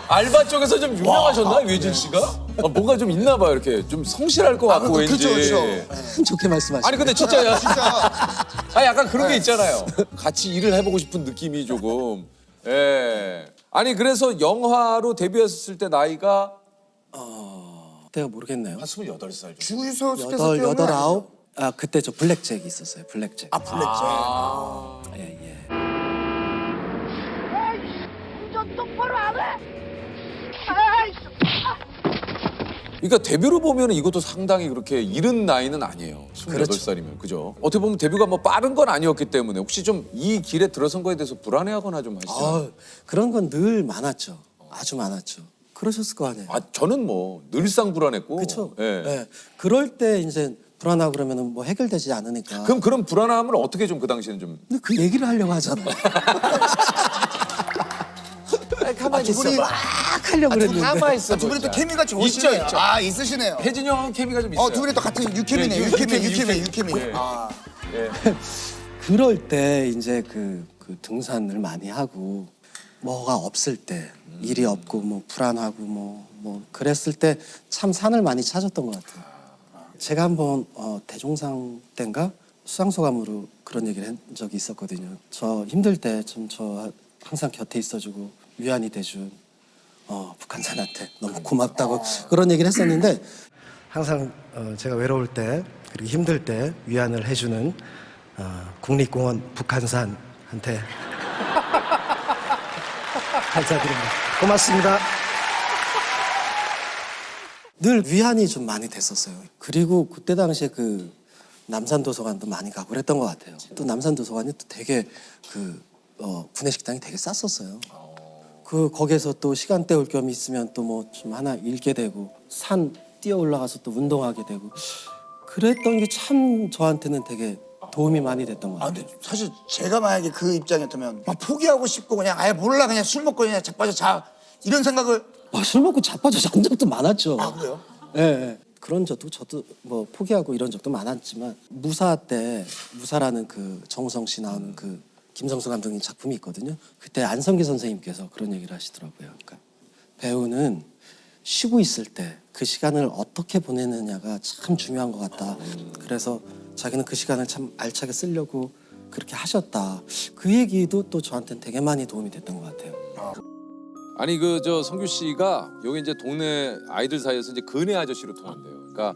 알바 쪽에서 좀 유명하셨나 외진 씨가? 뭔가 좀 있나 봐요. 이렇게 좀 성실할 것 같고 왠지. 그렇죠. 좋게 말씀하시네. 아니 근데 진짜야. 약간 그런 게 있잖아요. 같이 일을 해보고 싶은 느낌이 조금. 예. 아니 그래서 영화로 데뷔했을 때 나이가 내가 모르겠네요. 한 28살 정도. 주유소 여덟 아홉. 그때 저 블랙잭 있었어요. 블랙잭. 블랙잭. 예. 운전 똑바로 안 해? 그러니까 데뷔로 보면 이것도 상당히 그렇게 이른 나이는 아니에요. 28살이면. 그죠? 어떻게 보면 데뷔가 뭐 빠른 건 아니었기 때문에 혹시 좀 이 길에 들어선 거에 대해서 불안해하거나 좀 하시죠? 그런 건 늘 많았죠. 아주 많았죠. 그러셨을 거 아니에요. 저는 뭐 늘상 불안했고. 그렇죠. 예. 네. 그럴 때 이제 불안하고 그러면은 뭐 해결되지 않으니까. 그럼 그런 불안함을 어떻게 좀 그 당시에는 좀. 근데 그 얘기를 하려고 하잖아요. 가만히 있어. 막 하려고 그랬는데. 가만히 있어. 두 분이 또 케미가 좋으시네요. 있죠. 있으시네요. 혜진이 형하고 케미가 좀 있어요. 두 분이 또 같은 유케미네요. 유케미. 그럴 때 이제 그 등산을 많이 하고 뭐가 없을 때 일이 없고 뭐 불안하고 뭐 그랬을 때 참 산을 많이 찾았던 것 같아요. 제가 한번 대종상 때인가 수상소감으로 그런 얘기를 한 적이 있었거든요. 저 힘들 때 저 항상 곁에 있어주고 위안이 돼준 북한산한테 너무 고맙다고 그런 얘기를 했었는데 항상 제가 외로울 때 그리고 힘들 때 위안을 해주는 국립공원 북한산한테 감사드립니다. 고맙습니다. 늘 위안이 좀 많이 됐었어요. 그리고 그때 당시에 그 남산도서관도 많이 가고 그랬던 것 같아요. 또 남산도서관이 또 되게 구내식당이 되게 쌌었어요. 거기에서 또 시간 때울 겸 있으면 또 뭐 좀 하나 읽게 되고 산 뛰어 올라가서 또 운동하게 되고 그랬던 게 참 저한테는 되게 도움이 많이 됐던 것 같아요. 근데 사실 제가 만약에 그 입장이었다면 막 포기하고 싶고 그냥 아예 몰라 그냥 술 먹고 그냥 자빠져 자 이런 생각을 술 먹고 자빠져 잔 적도 많았죠. 그래요? 예. 그런 적도 저도 뭐 포기하고 이런 적도 많았지만 무사라는 그 정우성 씨 나오는 그 김성수 감독님 작품이 있거든요. 그때 안성기 선생님께서 그런 얘기를 하시더라고요. 그러니까 배우는 쉬고 있을 때 그 시간을 어떻게 보내느냐가 참 중요한 것 같다. 그래서 자기는 그 시간을 참 알차게 쓰려고 그렇게 하셨다. 그 얘기도 또 저한테는 되게 많이 도움이 됐던 것 같아요. 아니 성규 씨가 여기 이제 동네 아이들 사이에서 이제 그네 아저씨로 통한대요. 그러니까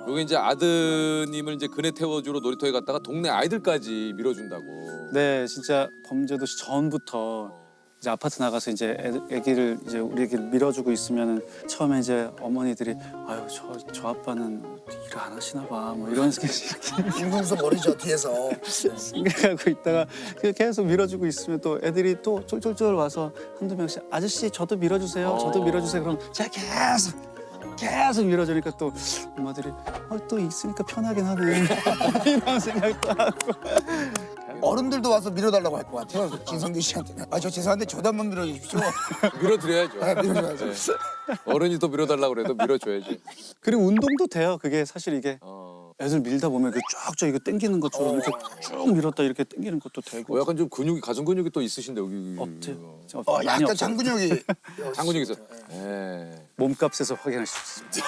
여기 이제 아드님을 이제 그네 태워주러 놀이터에 갔다가 동네 아이들까지 밀어준다고. 네, 진짜 범죄도시 전부터 이제 아파트 나가서 이제 애기를 이제 우리 애기를 밀어주고 있으면은 처음에 이제 어머니들이 아유 저 아빠는 일 안 하시나 봐 뭐 이런 이렇게 인공서 머리죠 뒤에서 생각하고 있다가 계속 밀어주고 있으면 또 애들이 또 쫄쫄쫄 와서 한두 명씩 아저씨 저도 밀어주세요 저도 밀어주세요 그럼 제가 계속 밀어주니까 또 엄마들이 또 있으니까 편하긴 하네 이런 생각도 하고 어른들도 와서 밀어달라고 할 것 같아요. 진성규 씨한테는. 저 죄송한데 저도 한번 밀어주십시오. 밀어드려야죠. 네, 밀어줘야죠. 네. 어른이 또 밀어달라고 그래도 밀어줘야지. 그리고 운동도 돼요. 그게 사실 이게 애들 밀다 보면 쫙쫙 이거 당기는 것처럼 이렇게 쭉 밀었다 이렇게 당기는 것도 되고. 약간 좀 가슴 근육이 또 있으신데 여기. 없죠. 약간 장근육이. 장근육이 있어. 네. 몸값에서 확인할 수 있습니다.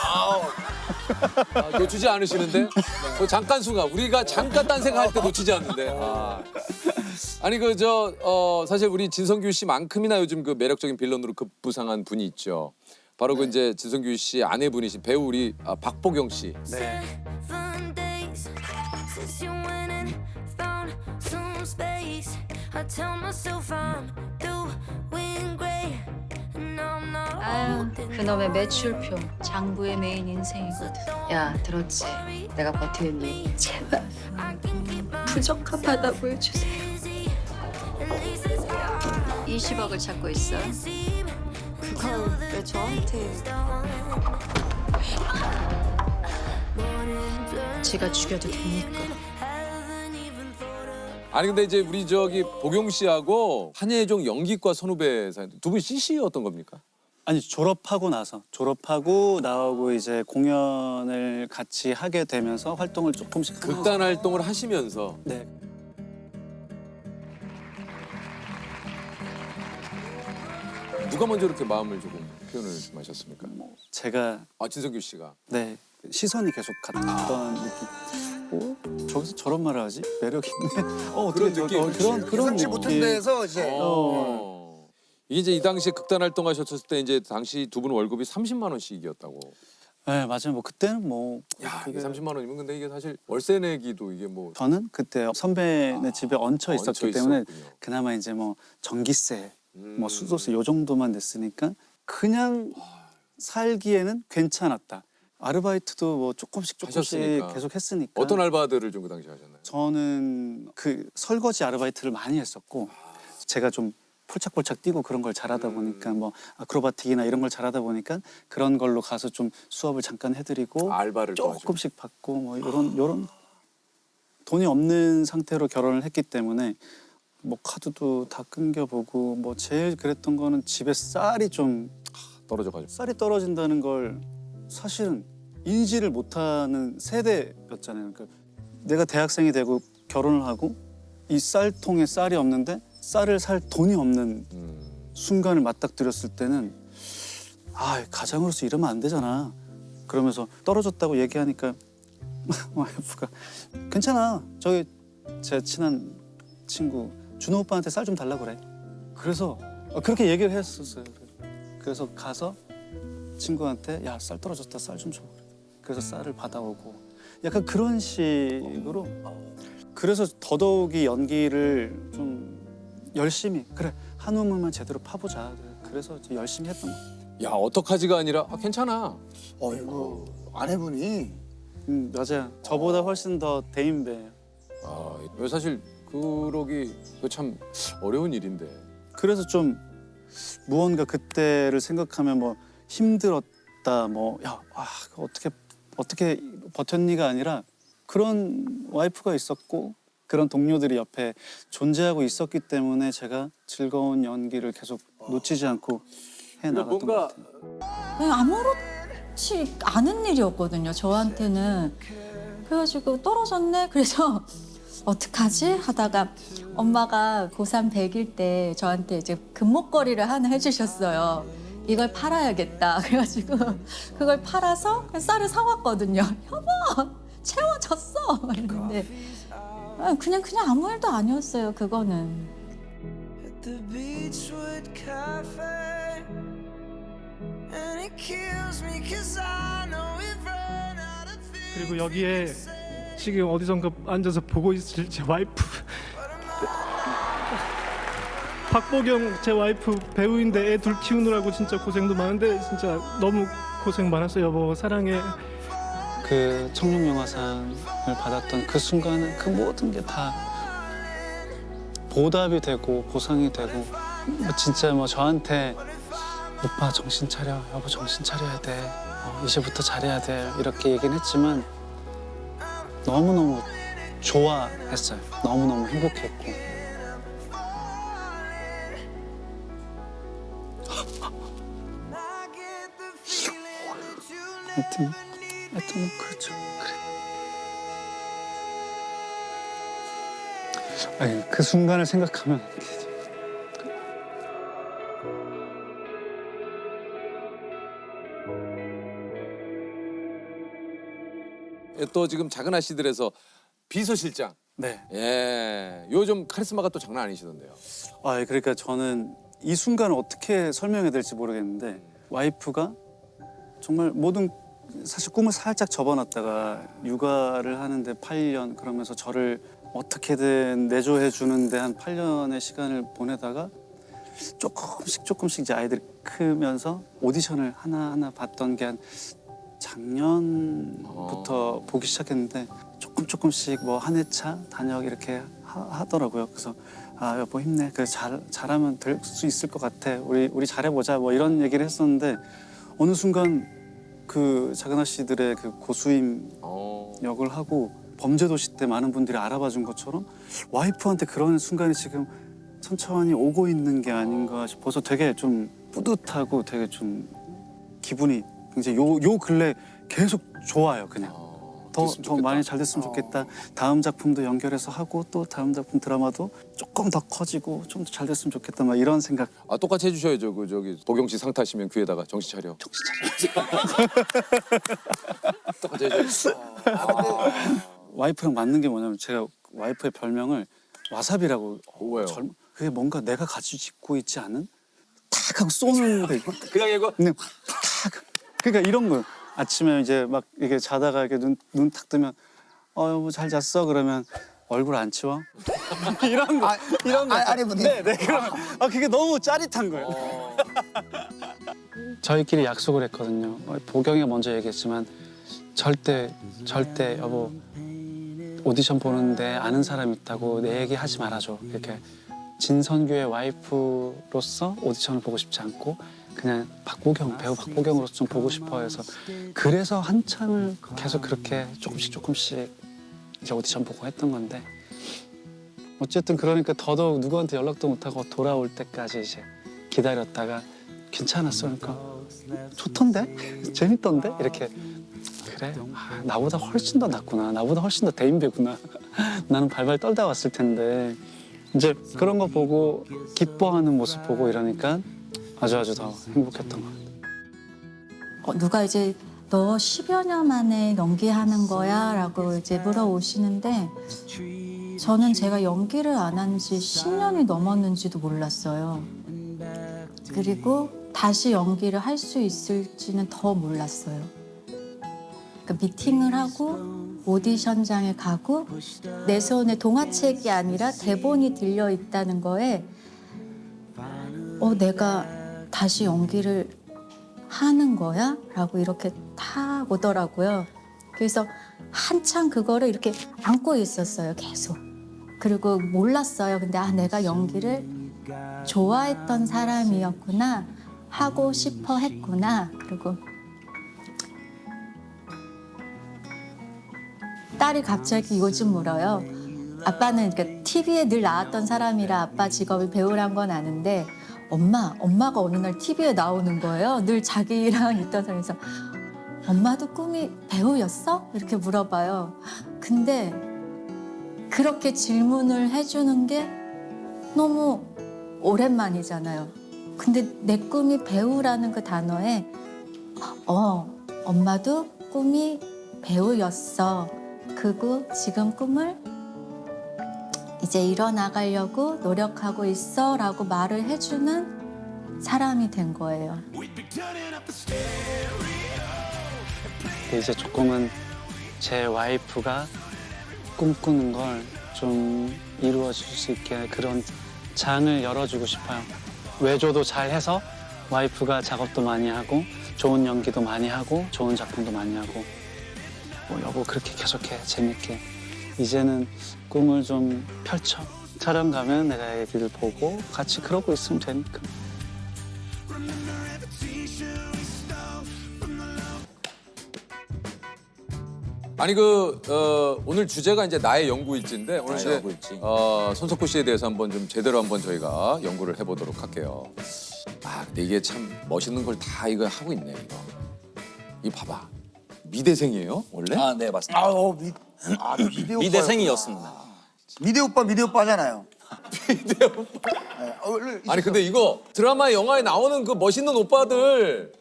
놓치지 않으시는데? 잠깐 순간 우리가 잠깐 딴 생각할 때 놓치지 않는데. 아니 사실 우리 진성규 씨만큼이나 요즘 그 매력적인 빌런으로 급부상한 분이 있죠. 바로 그 이제 진성규 씨 아내분이신 배우 우리 박보경 씨. 네. 아유, 그놈의 매출표 장부의 메인 인생이거든. 야, 들었지? 내가 버티는 일. 제발 부적합 받아 보여주세요. 20억을 찾고 있어. 그걸 왜 저한테? 제가 죽여도 됩니까? 아니 근데 이제 우리 보경 씨하고 한예종 연기과 선후배 사이 두 분 CC였던 겁니까? 아니 졸업하고 나오고 이제 공연을 같이 하게 되면서 활동을 조금씩 극단 활동을 하시면서. 네. 누가 먼저 이렇게 마음을 조금 표현을 좀 하셨습니까? 제가 진성규 씨가. 네 시선이 계속 갔던 느낌. 저기서 저런 말을 하지? 매력 있네. 그런 느낌. 그런 예상치 못한 데에서 이제. 이게 이제 이 당시에 극단 활동하셨을 때 이제 당시 두 분 월급이 30만 원씩이었다고. 네 맞아요. 뭐 그때는 이게 30만 원이면 근데 이게 사실 월세 내기도 이게 저는 그때 선배네 집에 얹혀 있었기 때문에 그나마 이제 뭐 전기세, 뭐 수도세 요 정도만 냈으니까 그냥 살기에는 괜찮았다. 아르바이트도 뭐 조금씩 하셨으니까. 계속 했으니까. 어떤 알바들을 좀 그 당시에 하셨나요? 저는 그 설거지 아르바이트를 많이 했었고 제가 좀 폴짝폴짝 뛰고 그런 걸 잘하다 보니까 뭐 아크로바틱이나 이런 걸 잘하다 보니까 그런 걸로 가서 좀 수업을 잠깐 해드리고 알바를 조금씩 받고 뭐 요런 돈이 없는 상태로 결혼을 했기 때문에 뭐 카드도 다 끊겨보고 뭐 제일 그랬던 거는 집에 쌀이 좀 떨어져가지고 쌀이 떨어진다는 걸 사실은 인지를 못하는 세대였잖아요. 그러니까 내가 대학생이 되고 결혼을 하고 이 쌀통에 쌀이 없는데 쌀을 살 돈이 없는 순간을 맞닥뜨렸을 때는 가장으로서 이러면 안 되잖아. 그러면서 떨어졌다고 얘기하니까 와이프가 괜찮아. 저기 제 친한 친구 준호 오빠한테 쌀 좀 달라 그래. 그래서 그렇게 얘기를 했었어요. 그래서 가서 친구한테 야, 쌀 떨어졌다. 쌀 좀 줘. 그래서 쌀을 받아오고 약간 그런 식으로. 그래서 더더욱이 연기를 좀 열심히 그래 한 우물만 제대로 파보자. 그래서 열심히 했던 것 같아요. 야 어떡하지가 아니라 아니라 어이구 아내분이 맞아요. 저보다 훨씬 더 대인배예요. 이거 사실 그러기 이거 참 어려운 일인데. 그래서 좀 무언가 그때를 생각하면 뭐 힘들었다 뭐 야 어떻게 버텼니가 아니라 그런 와이프가 있었고 그런 동료들이 옆에 존재하고 있었기 때문에 제가 즐거운 연기를 계속 놓치지 않고 해나갔던 것 같아요. 그냥 아무렇지 않은 일이었거든요, 저한테는. 그래가지고 떨어졌네. 그래서 어떡하지? 하다가 엄마가 고3 100일 때 저한테 이제 금목걸이를 하나 해주셨어요. 이걸 팔아야겠다. 그래가지고 그걸 팔아서 쌀을 사왔거든요. 여보, 채워졌어. 이랬는데 그냥 아무 일도 아니었어요, 그거는. 그리고 여기에 지금 어디선가 앉아서 보고 있을 제 와이프 박보경 제 와이프 배우인데 애 둘 키우느라고 진짜 고생도 많은데 진짜 너무 고생 많았어요. 여보 사랑해. 그 청룡영화상을 받았던 그 순간은 그 모든 게 다 보답이 되고 보상이 되고 진짜 뭐 저한테 오빠 정신 차려, 여보 정신 차려야 돼, 이제부터 잘해야 돼 이렇게 얘기는 했지만 너무너무 좋아했어요. 너무너무 행복했고 하여튼 그렇죠. 그래. 아니, 그 순간을 생각하면 또 지금 작은 아씨들에서 비서실장. 네. 예. 요즘 카리스마가 또 장난 아니시던데요. 그러니까 저는 이 순간을 어떻게 설명해야 될지 모르겠는데 와이프가 정말 모든 사실 꿈을 살짝 접어놨다가 육아를 하는데 8년 그러면서 저를 어떻게든 내조해 주는데 한 8년의 시간을 보내다가 조금씩 이제 아이들이 크면서 오디션을 하나하나 봤던 게 한 작년부터 보기 시작했는데 조금씩 뭐 한 회차 단역 이렇게 하더라고요. 그래서 여보 힘내. 그래 잘하면 될 수 있을 것 같아. 우리 잘해보자. 뭐 이런 얘기를 했었는데 어느 순간 그 작은 아씨들의 그 고수임 역을 하고 범죄도시 때 많은 분들이 알아봐 준 것처럼 와이프한테 그런 순간이 지금 천천히 오고 있는 게 아닌가 싶어서 되게 좀 뿌듯하고 되게 좀 기분이 굉장히 요 근래 계속 좋아요. 그냥 더 많이 잘 됐으면 좋겠다. 다음 작품도 연결해서 하고 또 다음 작품 드라마도 조금 더 커지고 좀 더 잘 됐으면 좋겠다. 막 이런 생각. 똑같이 해주셔야죠. 그 저기 보경 씨 상 타시면 귀에다가 정신 차려. 똑같이 해줘야죠. 와이프랑 맞는 게 뭐냐면 제가 와이프의 별명을 와사비라고. 왜요? 그게 뭔가 내가 가지고 있지 않은 탁 하고 쏘는 거 있고. 그냥 이거 탁. 그러니까 이런 거. 아침에 이제 막 이게 자다가 이렇게 눈 탁 뜨면 여보 잘 잤어 그러면 얼굴 안 치워? 이런 거. 아내분이. 네. 그러면 그게 너무 짜릿한 거예요. 저희끼리 약속을 했거든요. 보경이가 먼저 얘기했지만 절대 여보 오디션 보는데 아는 사람 있다고 내 얘기 하지 말아줘. 이렇게 진선규의 와이프로서 오디션을 보고 싶지 않고 그냥 배우 박보경으로서 좀 보고 싶어 해서 그래서 한참을 계속 그렇게 조금씩 이제 오디션 보고 했던 건데 어쨌든 그러니까 더더욱 누구한테 연락도 못하고 돌아올 때까지 이제 기다렸다가 괜찮았어. 그러니까 좋던데? 재밌던데? 이렇게 그래? 나보다 훨씬 더 낫구나. 나보다 훨씬 더 대인배구나. 나는 발발 떨다 왔을 텐데 이제 그런 거 보고 기뻐하는 모습 보고 이러니까 아주 더 행복했던 것 같아요. 누가 이제 너 10여 년 만에 연기하는 거야? 라고 이제 물어오시는데 저는 제가 연기를 안 한 지 10년이 넘었는지도 몰랐어요. 그리고 다시 연기를 할 수 있을지는 더 몰랐어요. 그러니까 미팅을 하고 오디션장에 가고 내 손에 동화책이 아니라 대본이 들려 있다는 거에 내가 다시 연기를 하는 거야? 라고 이렇게 탁 오더라고요. 그래서 한참 그거를 이렇게 안고 있었어요, 계속. 그리고 몰랐어요. 근데 내가 연기를 좋아했던 사람이었구나, 하고 싶어 했구나. 그리고 딸이 갑자기 요즘 물어요. 아빠는 그러니까 TV에 늘 나왔던 사람이라 아빠 직업이 배우란 건 아는데 엄마가 어느 날 TV에 나오는 거예요. 늘 자기랑 있던 사람에서 엄마도 꿈이 배우였어? 이렇게 물어봐요. 근데 그렇게 질문을 해주는 게 너무 오랜만이잖아요. 근데 내 꿈이 배우라는 그 단어에 엄마도 꿈이 배우였어. 그리고 지금 꿈을 이제 이뤄나가려고 노력하고 있어 라고 말을 해주는 사람이 된 거예요. 이제 조금은 제 와이프가 꿈꾸는 걸 좀 이루어줄 수 있게 그런 장을 열어주고 싶어요. 외조도 잘 해서 와이프가 작업도 많이 하고 좋은 연기도 많이 하고 좋은 작품도 많이 하고 여보 그렇게 계속해 재밌게 이제는 꿈을 좀 펼쳐 촬영 가면 내가 애기들 보고 같이 그러고 있으면 되니까. 아니 오늘 주제가 이제 나의 연구일지인데 오늘 이제 손석구 씨에 대해서 한번 좀 제대로 한번 저희가 연구를 해보도록 할게요. 근데 이게 참 멋있는 걸 다 이거 하고 있네 이거. 이 봐봐. 미대생이에요 원래? 네 맞습니다. 미대 오빠. 미대생이었습니다. 미대 오빠잖아요. 미대 오빠. 아니 근데 이거 드라마 영화에 나오는 그 멋있는 오빠들,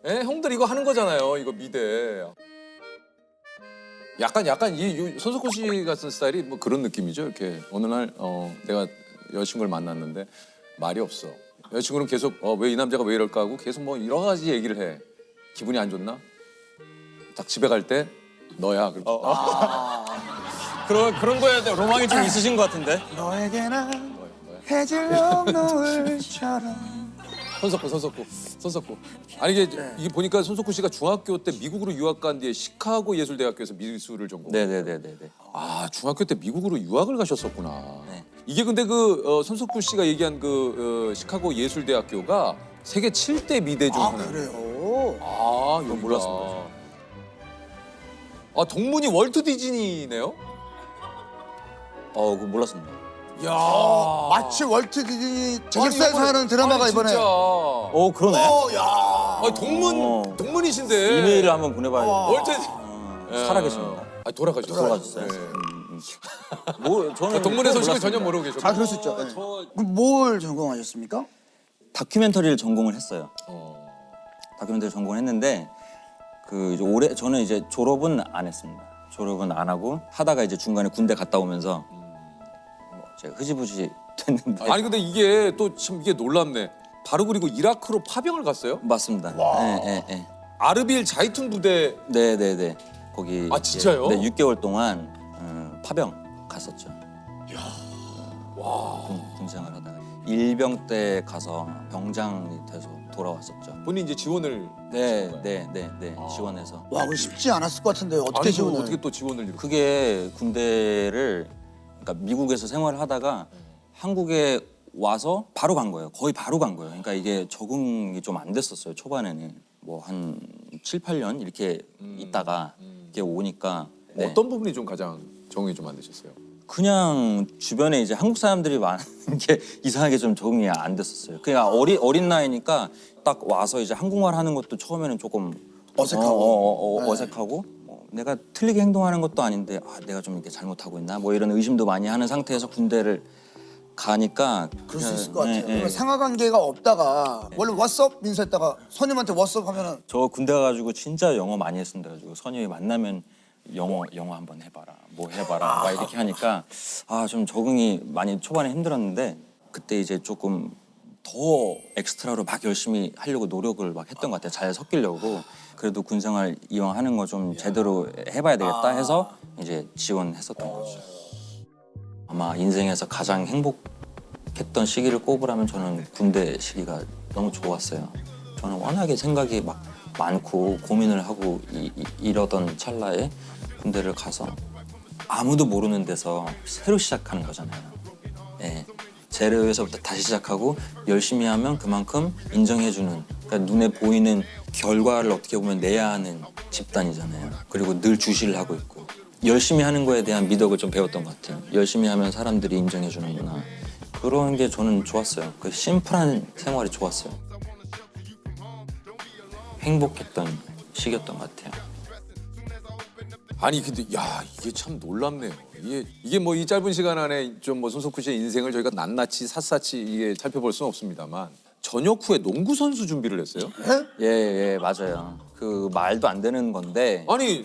형들 이거 하는 거잖아요. 이거 미대. 약간 이 손석구 씨 같은 스타일이 뭐 그런 느낌이죠. 이렇게 어느 날 내가 여자친구를 만났는데 말이 없어. 여자친구는 계속 왜 이 남자가 왜 이럴까 하고 계속 뭐 여러 가지 얘기를 해. 기분이 안 좋나? 딱 집에 갈 때 너야. 그런 거에 대한 로망이 좀 있으신 것 같은데. 너에게는 해질녘 노을처럼. 손석구. 아니 이게 보니까 손석구 씨가 중학교 때 미국으로 유학 간 뒤에 시카고 예술대학교에서 미술을 전공. 네네네. 중학교 때 미국으로 유학을 가셨었구나. 네. 이게 근데 손석구 씨가 얘기한 시카고 예술대학교가 세계 7대 미대 중 하나. 그래요? 이거 몰랐습니다. 동문이 월트 디즈니네요? 그거 몰랐습니다. 야, 마치 월트 디즈니 제작사에서 하는 드라마가 이번에. 진짜. 그러네. 야. 동문이신데. 이메일을 한번 보내봐야겠다. 월트 살아계십니다. 돌아가셨어요. 저는 동문의 소식을 전혀 모르고 계셨고. 그럴 수 있죠. 그럼 뭘 전공하셨습니까? 다큐멘터리를 전공을 했어요. 다큐멘터리 전공을 했는데 이제 저는 이제 졸업은 안 했습니다. 졸업은 안 하고 하다가 이제 중간에 군대 갔다 오면서 제가 흐지부지 됐는데. 아니 근데 이게 또 참 이게 놀랍네. 바로 그리고 이라크로 파병을 갔어요? 맞습니다. 네. 아르빌 자이툰 부대. 네네네. 거기. 진짜요? 네, 6개월 동안 파병 갔었죠. 와. 군생활 하다가 일병 때 가서 병장이 돼서 돌아왔었죠. 본인 이제 지원을. 네. 지원해서. 와, 그거 쉽지 않았을 것 같은데 어떻게 지원을? 어떻게 또 지원을 이렇게? 그게 군대를 그러니까 미국에서 생활을 하다가 한국에 와서 바로 간 거예요. 거의 바로 간 거예요. 그러니까 이게 적응이 좀 안 됐었어요. 초반에는 뭐 한 7, 8년 이렇게 있다가 이게 오니까. 네. 어떤 부분이 좀 가장 적응이 좀 안 되셨어요? 그냥 주변에 이제 한국 사람들이 많은 게 이상하게 좀 적응이 안 됐었어요. 그냥 어린 나이니까 딱 와서 이제 한국말 하는 것도 처음에는 조금 어색하고. 어색하고 내가 틀리게 행동하는 것도 아닌데 내가 좀 이렇게 잘못하고 있나 뭐 이런 의심도 많이 하는 상태에서 군대를 가니까 그럴 수 있을 것 같아요. 예, 예. 그러면 상하 관계가 없다가 원래 왓썹 민서했다가 선임한테 왓썹 하면은 저 군대 가가지고 진짜 영어 많이 했습니다. 가지고 선임이 만나면 영어 한번 해봐라, 뭐 해봐라, 막 이렇게 하니까 좀 적응이 많이 초반에 힘들었는데 그때 이제 조금 더 엑스트라로 막 열심히 하려고 노력을 막 했던 것 같아요. 잘 섞이려고. 그래도 군생활 이왕 하는 거 좀 제대로 해봐야 되겠다 해서 이제 지원했었던 거죠. 아마 인생에서 가장 행복했던 시기를 꼽으라면 저는 군대 시기가 너무 좋았어요. 저는 워낙에 생각이 막 많고 고민을 하고 이러던 찰나에 군대를 가서 아무도 모르는 데서 새로 시작하는 거잖아요. 예. 제로에서부터 다시 시작하고 열심히 하면 그만큼 인정해주는, 그러니까 눈에 보이는 결과를 어떻게 보면 내야 하는 집단이잖아요. 그리고 늘 주시를 하고 있고 열심히 하는 거에 대한 미덕을 좀 배웠던 것 같아요. 열심히 하면 사람들이 인정해주는구나. 그런 게 저는 좋았어요. 그 심플한 생활이 좋았어요. 행복했던 시기였던 것 같아요. 아니 근데 야 이게 참 놀랍네요. 이게 뭐 이 짧은 시간 안에 좀 뭐 손석구 씨의 인생을 저희가 낱낱이 샅샅이 이게 살펴볼 수는 없습니다만 전역 후에 농구 선수 준비를 했어요? 예, 맞아요. 그 말도 안 되는 건데. 아니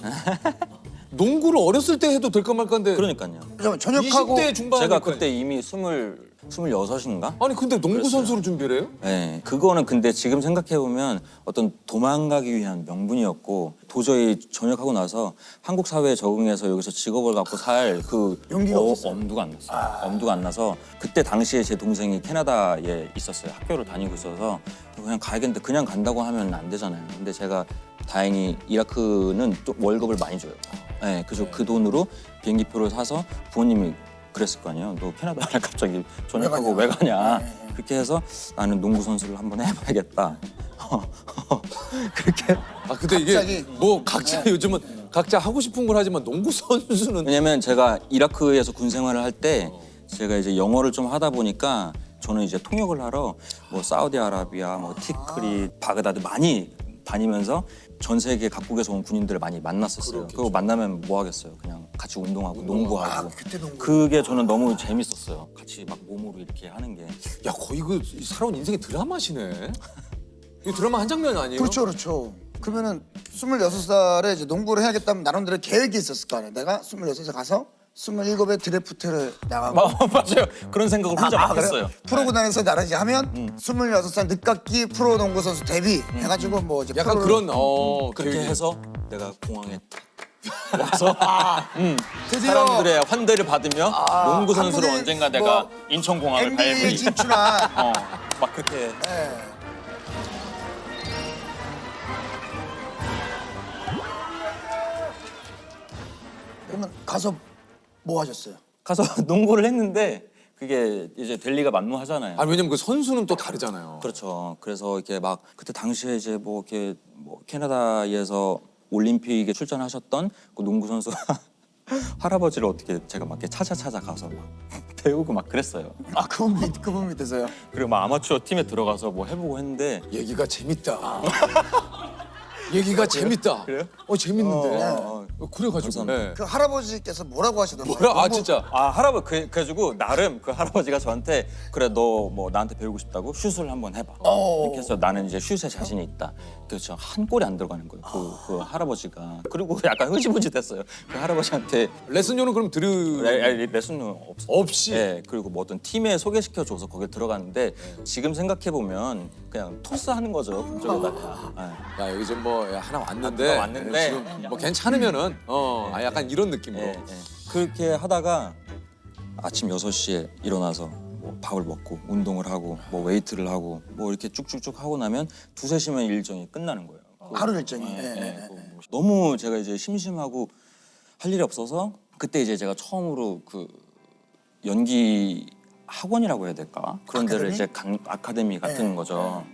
농구를 어렸을 때 해도 될까 말까인데. 그러니까요. 전역하고 20대 중반 제가 그때 이미 26인가? 아니 근데 농구 선수로 준비를 해요? 네, 그거는 근데 지금 생각해보면 어떤 도망가기 위한 명분이었고 도저히 전역하고 나서 한국 사회에 적응해서 여기서 직업을 갖고 살 그 용기가 없었어요. 엄두가 안 났어요. 엄두가 안 나서 그때 당시에 제 동생이 캐나다에 있었어요. 학교를 다니고 있어서 그냥 가야겠는데 그냥 간다고 하면 안 되잖아요. 근데 제가 다행히 이라크는 또 월급을 많이 줘요. 네, 그래서 그 돈으로 비행기표를 사서 부모님이 그랬을 거 아니에요. 너 캐나다를 갑자기 전역하고 왜 가냐. 그렇게 해서 나는 농구 선수를 한번 해봐야겠다. 그렇게. 근데 이게 뭐 각자 요즘은 각자 하고 싶은 걸 하지만 농구 선수는 왜냐면 제가 이라크에서 군 생활을 할 때 제가 이제 영어를 좀 하다 보니까 저는 이제 통역을 하러 뭐 사우디아라비아, 뭐 티크릿, 바그다드 많이 다니면서 전 세계 각국에서 온 군인들을 많이 만났었어요. 그거 만나면 뭐 하겠어요. 그냥 같이 운동하고 농구하고. 그게 저는 너무 재밌었어요. 같이 막 몸으로 이렇게 하는 게. 야 거의 그 살아온 인생의 드라마시네. 이 드라마 한 장면 아니에요? 그렇죠. 그러면은 26살에 이제 농구를 해야겠다면 나름대로 계획이 있었을 거 아니에요. 내가 26에 가서 27에 드래프트를 나가고 맞아요. 그런 생각을 혼자 막 했어요. 프로구단에서 나르지 하면 26살 늦깎이 프로 농구 선수 데뷔 해가지고 뭐 이제 약간 프로를 그런 그렇게 해서 내가 공항에 딱 와서 드디어 사람들의 환대를 받으며 농구 선수로 한국의 언젠가 뭐 내가 인천공항을 NBA에 밟으니 진출한 막 그렇게. 그러면 가서 뭐 하셨어요? 가서 농구를 했는데 그게 이제 될 리가 만무하잖아요. 아니 왜냐면 그 선수는 또 다르잖아요. 그렇죠. 그래서 이렇게 막 그때 당시에 이제 뭐 이렇게 뭐 캐나다에서 올림픽에 출전하셨던 그 농구 선수 할아버지를 어떻게 제가 막 이렇게 찾아 가서 막 배우고 막 그랬어요. 그분 밑에서요? 그리고 막 아마추어 팀에 들어가서 뭐 해보고 했는데 얘기가 재밌다. 얘기가 재밌다. 그래요? 재밌는데. 그래가지고. 네. 그 할아버지께서 뭐라고 하시더라고요? 진짜. 할아버지 그래가지고 나름 그 할아버지가 저한테 그래 너 뭐 나한테 배우고 싶다고 슛을 한번 해봐. 이렇게 해서 나는 이제 슛에 자신이 있다. 그래서 한 골이 안 들어가는 거예요. 그 할아버지가. 그리고 약간 흐지부지됐어요. 그 할아버지한테 레슨료는 그럼 레슨료 없이. 네, 그리고 뭐 어떤 팀에 소개시켜줘서 거기 들어갔는데 지금 생각해 보면 그냥 토스하는 거죠. 그쪽에다가. 야 여기 좀 뭐 하나 왔는데 지금 뭐 괜찮으면은 약간 이런 느낌으로. 그렇게 하다가 아침 6시에 일어나서 뭐 밥을 먹고 운동을 하고 뭐 웨이트를 하고 뭐 이렇게 쭉쭉쭉 하고 나면 2, 3시면 일정이 끝나는 거예요. 하루 일정이. 너무 제가 이제 심심하고 할 일이 없어서 그때 이제 제가 처음으로 그 연기 학원이라고 해야 될까? 그런 데를 이제 아카데미 같은 거죠.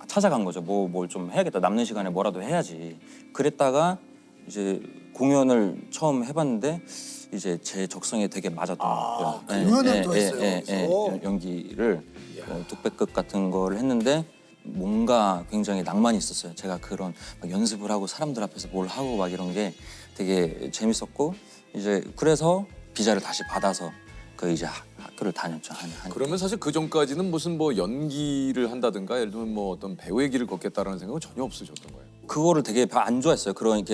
찾아간 거죠. 뭘 좀 해야겠다. 남는 시간에 뭐라도 해야지. 그랬다가 이제 공연을 처음 해봤는데 이제 제 적성에 되게 맞았던 것 같아요. 공연을 또 했어요. 연기를 독백극 같은 걸 했는데 뭔가 굉장히 낭만이 있었어요. 제가 그런 막 연습을 하고 사람들 앞에서 뭘 하고 막 이런 게 되게 재밌었고 이제 그래서 비자를 다시 받아서 이제 학교를 다녔죠. 한 그러면 사실 그 전까지는 무슨 뭐 연기를 한다든가 예를 들면 뭐 어떤 배우의 길을 걷겠다라는 생각은 전혀 없으셨던 거예요. 그거를 되게 안 좋아했어요. 그러니까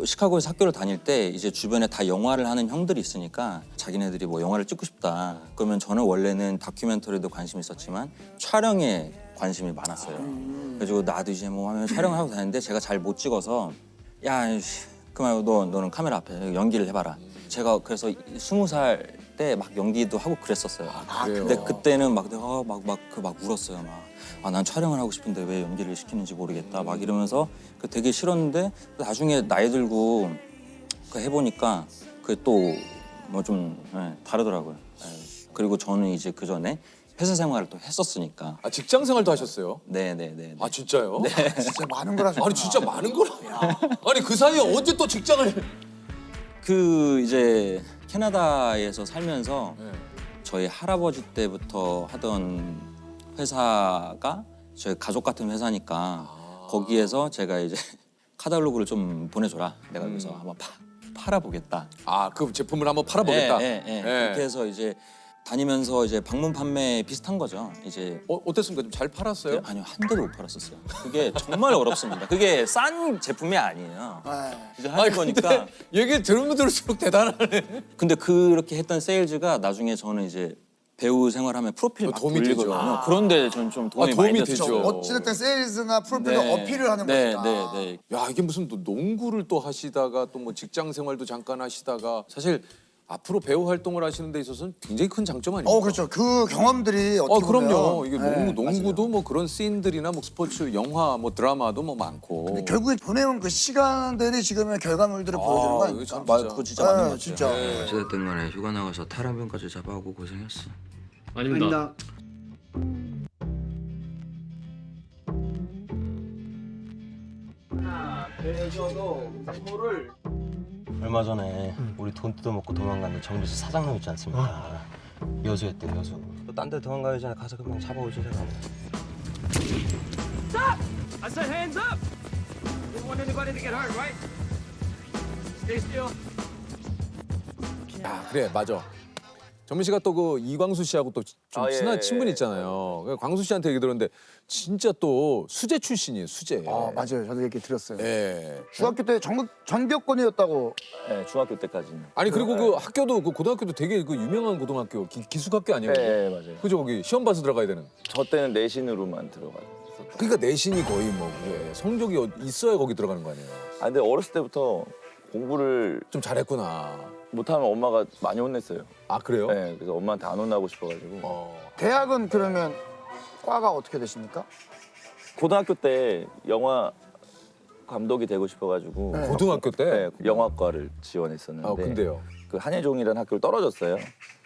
시카고에서 학교를 다닐 때 이제 주변에 다 영화를 하는 형들이 있으니까 자기네들이 뭐 영화를 찍고 싶다. 그러면 저는 원래는 다큐멘터리도 관심이 있었지만 촬영에 관심이 많았어요. 그래가지고 나도 이제 뭐 하면 촬영을 하고 다녔는데 제가 잘 못 찍어서 야 그만 너는 카메라 앞에 연기를 해봐라. 제가 그래서 20살 때 막 연기도 하고 그랬었어요. 그래요? 근데 그때는 막 내가 막 울었어요. 난 촬영을 하고 싶은데 왜 연기를 시키는지 모르겠다. 막 이러면서 되게 싫었는데 나중에 나이 들고 해보니까 그게 또 뭐 좀 다르더라고요. 그리고 저는 이제 그 전에 회사 생활을 또 했었으니까. 아 직장 생활도 하셨어요? 네네네. 아 진짜요? 네. 진짜 많은 걸 하셨구나. 아니 진짜 많은 걸. 아니 그 사이에 언제 또 직장을? 그 이제 캐나다에서 살면서 네. 저희 할아버지 때부터 하던 회사가 저희 가족 같은 회사니까 거기에서 제가 이제 카탈로그를 좀 보내줘라. 내가 그래서 한번 팔아보겠다. 아 그 제품을 한번 팔아보겠다. 네. 그렇게 해서 이제 다니면서 이제 방문 판매 비슷한 거죠. 이제 어땠습니까? 좀 잘 팔았어요? 네, 아니요, 한 대도 못 팔았었어요. 그게 정말 어렵습니다. 그게 싼 제품이 아니에요. 이제 하는 거니까. 얘기 들으면 들을수록 대단하네. 근데 그렇게 했던 세일즈가 나중에 저는 이제 배우 생활하면 프로필 막 도움이 되죠. 돌리거든요. 그런데 저는 좀 도움이 많이 됐죠. 어찌됐든 세일즈나 프로필로 어필을 하는 거니까. 네. 야 이게 무슨 또 농구를 또 하시다가 또 뭐 직장 생활도 잠깐 하시다가 사실 앞으로 배우 활동을 하시는 데 있어서는 굉장히 큰 장점 아닙니까? 그렇죠. 그 경험들이 어떻게 그럼요. 보면 이게 농구도 뭐 그런 씬들이나 뭐 스포츠, 영화, 뭐 드라마도 뭐 많고. 근데 결국에 보내온 그 시간들이 지금의 결과물들을 보여주는 거 아닙니까? 그거 진짜 맞는 것 같아요. 진짜. 어쨌든 간에 휴가 나가서 탈 한 병까지 잡아오고 고생했어. 아닙니다. 얼마 전에 우리 돈 뜯어먹고 도망간 정비소 사장님 있지 않습니까? 여수였대 여수. 또 딴 데 도망가기 전에 가서 그냥 잡아오지 제가. Stop! I said hands up! Didn't want anybody to get hurt, right? Stay still. 야 그래 맞아. 정민 씨가 또 그 이광수 씨하고 또 좀 친한 친분이 있잖아요. 그래서 광수 씨한테 얘기 들었는데 진짜 또 수재 출신이에요. 수재. 맞아요. 저도 얘기 들었어요. 네. 중학교 때 전교권이었다고. 네, 중학교 때까지는. 아니 그리고 그 학교도 그 고등학교도 되게 그 유명한 고등학교 기숙학교 아니에요? 네, 맞아요. 그죠 거기 시험 봐서 들어가야 되는. 저 때는 내신으로만 들어가요. 그러니까 내신이 거의 뭐 그게 성적이 있어야 거기 들어가는 거 아니에요? 아 근데 어렸을 때부터 공부를 좀 잘했구나. 못하면 엄마가 많이 혼냈어요. 아 그래요? 네, 그래서 엄마한테 안 혼나고 싶어가지고. 대학은 그러면 과가 어떻게 되십니까? 고등학교 때 영화 감독이 되고 싶어가지고. 고등학교 때? 네, 영화과를 지원했었는데. 아 근데요? 그 한예종이라는 학교를 떨어졌어요.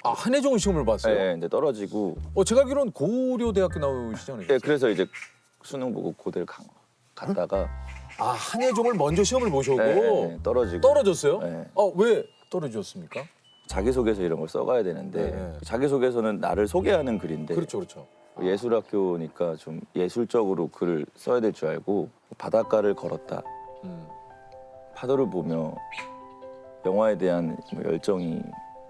아 한예종 시험을 봤어요? 네, 근데 떨어지고. 제가 알기로는 고려대학교 나오시잖아요. 네, 그래서 이제 수능 보고 고대를 갔다가. 아 한예종을 먼저 시험을 보셔고 네, 떨어지고. 떨어졌어요? 네. 왜 떨어졌습니까? 자기소개서 이런 걸 써가야 되는데 자기소개서는 나를 소개하는 글인데 그렇죠. 예술학교니까 좀 예술적으로 글을 써야 될 줄 알고 바닷가를 걸었다. 파도를 보며 영화에 대한 뭐 열정이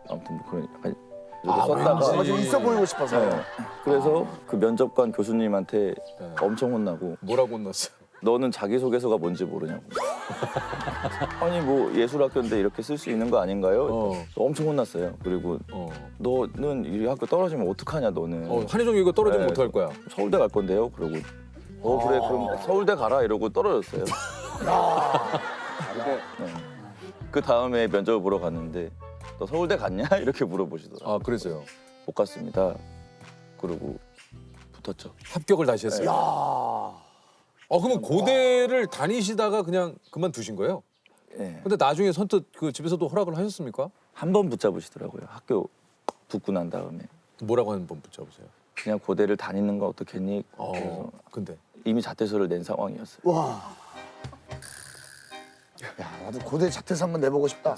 아무튼 뭐 그런 약간 이렇게 썼다가 좀 있어 보이고 싶어서. 네. 그래서 그 면접관 교수님한테 엄청 혼나고. 뭐라고 혼났어요? 너는 자기소개서가 뭔지 모르냐고. 아니 뭐 예술학교인데 이렇게 쓸 수 있는 거 아닌가요? 엄청 혼났어요. 그리고 너는 이 학교 떨어지면 어떡하냐 너는. 한예종 이거 떨어지면 어떡할 거야? 서울대 갈 건데요. 그러고 그래 그럼 서울대 가라 이러고 떨어졌어요. 그 다음에 면접을 보러 갔는데 너 서울대 갔냐? 이렇게 물어보시더라고요. 아 그래서요? 못 갔습니다. 그러고 붙었죠. 합격을 다시 했어요? 그러면 고대를 다니시다가 그냥 그만두신 거예요? 네. 근데 나중에 선뜻 그 집에서도 허락을 하셨습니까? 한 번 붙잡으시더라고요. 학교 붙고 난 다음에. 뭐라고 한 번 붙잡으세요? 그냥 고대를 다니는 거 어떻겠니? 그래서 근데 이미 자퇴서를 낸 상황이었어요. 와. 야, 나도 고대 자퇴서 한번 내보고 싶다.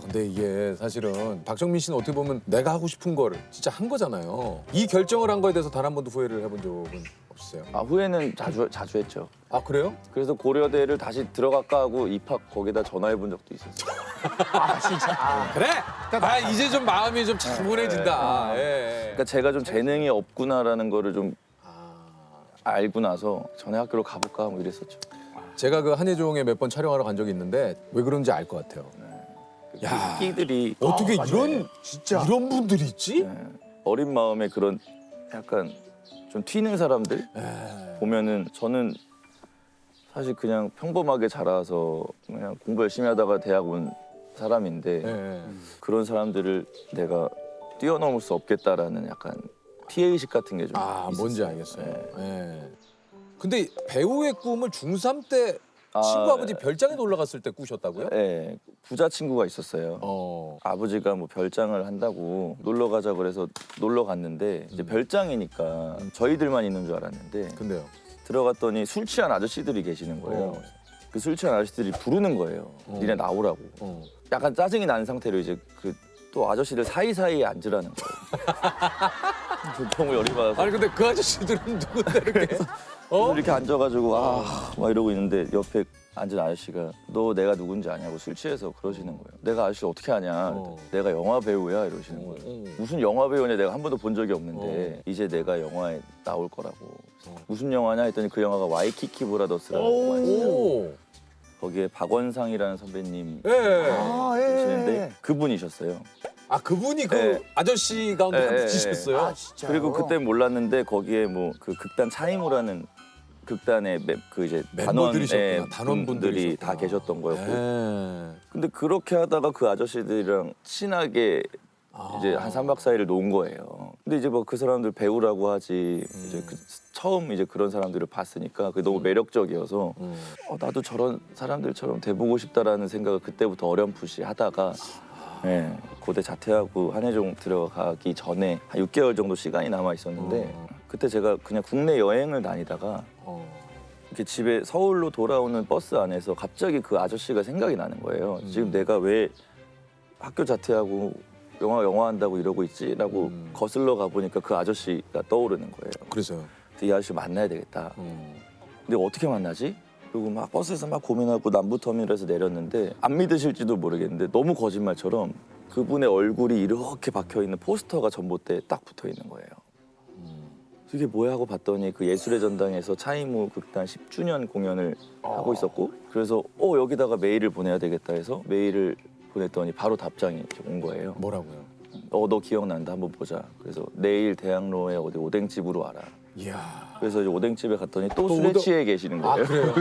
근데 이게 사실은 박정민 씨는 어떻게 보면 내가 하고 싶은 거를 진짜 한 거잖아요. 이 결정을 한 거에 대해서 단 한 번도 후회를 해본 적은 없으세요? 후회는 자주 했죠. 아 그래요? 그래서 고려대를 다시 들어갈까 하고 입학 거기다 전화해 본 적도 있었어요. 아 진짜. 그래. 아 이제 좀 마음이 좀 차분해진다. 예. 그러니까 제가 좀 재능이 없구나라는 거를 좀 알고 나서 전에 학교로 가볼까 뭐 이랬었죠. 제가 그 한예종에 몇 번 촬영하러 간 적이 있는데 왜 그런지 알 것 같아요. 야, 끼들이 어떻게 이런 분들이 있지? 어린 마음에 그런 약간 좀 튀는 사람들 보면은 저는 사실 그냥 평범하게 자라서 그냥 공부 열심히 하다가 대학 온 사람인데 그런 사람들을 내가 뛰어넘을 수 없겠다라는 약간 피해의식 같은 게 좀 있었어요. 뭔지 알겠어요. 예. 근데 배우의 꿈을 중3 때 친구 아버지 별장에 올라갔을 때 꾸셨다고요? 네, 부자 친구가 있었어요. 아버지가 뭐 별장을 한다고 놀러 가자 그래서 놀러 갔는데 이제 별장이니까 저희들만 있는 줄 알았는데 근데요? 들어갔더니 술 취한 아저씨들이 계시는 거예요. 그 술 취한 아저씨들이 부르는 거예요. 니네 나오라고. 약간 짜증이 난 상태로 이제 그 또 아저씨들 사이사이에 앉으라는 거예요. 너무 열이 받아서. 아니 근데 그 아저씨들은 누군데 이렇게? 이렇게 앉아가지고 막 이러고 있는데 옆에 앉은 아저씨가 너 내가 누군지 아냐고 술 취해서 그러시는 거예요. 내가 아저씨 어떻게 아냐? 내가 영화 배우야 이러시는 거예요. 무슨 영화 배우냐 내가 한 번도 본 적이 없는데 이제 내가 영화에 나올 거라고. 무슨 영화냐 했더니 그 영화가 와이키키 브라더스라는 영화였어요. 거기에 박원상이라는 선배님 계시는데 그분이셨어요. 아 그분이 그 아저씨 가운데 한 분이셨어요? 그리고 그때 몰랐는데 거기에 뭐 그 극단 차이무라는 극단의 그 이제 단원분들이 다 계셨던 거였고. 근데 그렇게 하다가 그 아저씨들이랑 친하게 이제 한 3박 4일을 논 거예요. 근데 이제 뭐 그 사람들 배우라고 하지 이제 처음 이제 그런 사람들을 봤으니까 그게 너무 매력적이어서 나도 저런 사람들처럼 돼보고 싶다라는 생각을 그때부터 어렴풋이 하다가 고대 자퇴하고 한예종 들어가기 전에 한 6개월 정도 시간이 남아 있었는데 그때 제가 그냥 국내 여행을 다니다가 이렇게 집에 서울로 돌아오는 버스 안에서 갑자기 그 아저씨가 생각이 나는 거예요. 지금 내가 왜 학교 자퇴하고 영화 한다고 이러고 있지라고 거슬러 가보니까 그 아저씨가 떠오르는 거예요. 그래서요? 이 아저씨 만나야 되겠다. 근데 어떻게 만나지? 그리고 막 버스에서 막 고민하고 남부터미널에서 내렸는데 안 믿으실지도 모르겠는데 너무 거짓말처럼 그분의 얼굴이 이렇게 박혀있는 포스터가 전봇대에 딱 붙어있는 거예요. 이게 뭐야 하고 봤더니 그 예술의 전당에서 차이무 극단 10주년 공연을 하고 있었고 그래서 여기다가 메일을 보내야 되겠다 해서 메일을 보냈더니 바로 답장이 온 거예요. 뭐라고요? 너 기억난다 한번 보자. 그래서 내일 대학로에 어디 오뎅집으로 와라. 이야. 그래서 이제 오뎅집에 갔더니 또 술에 취해 계시는 거예요. 그래요?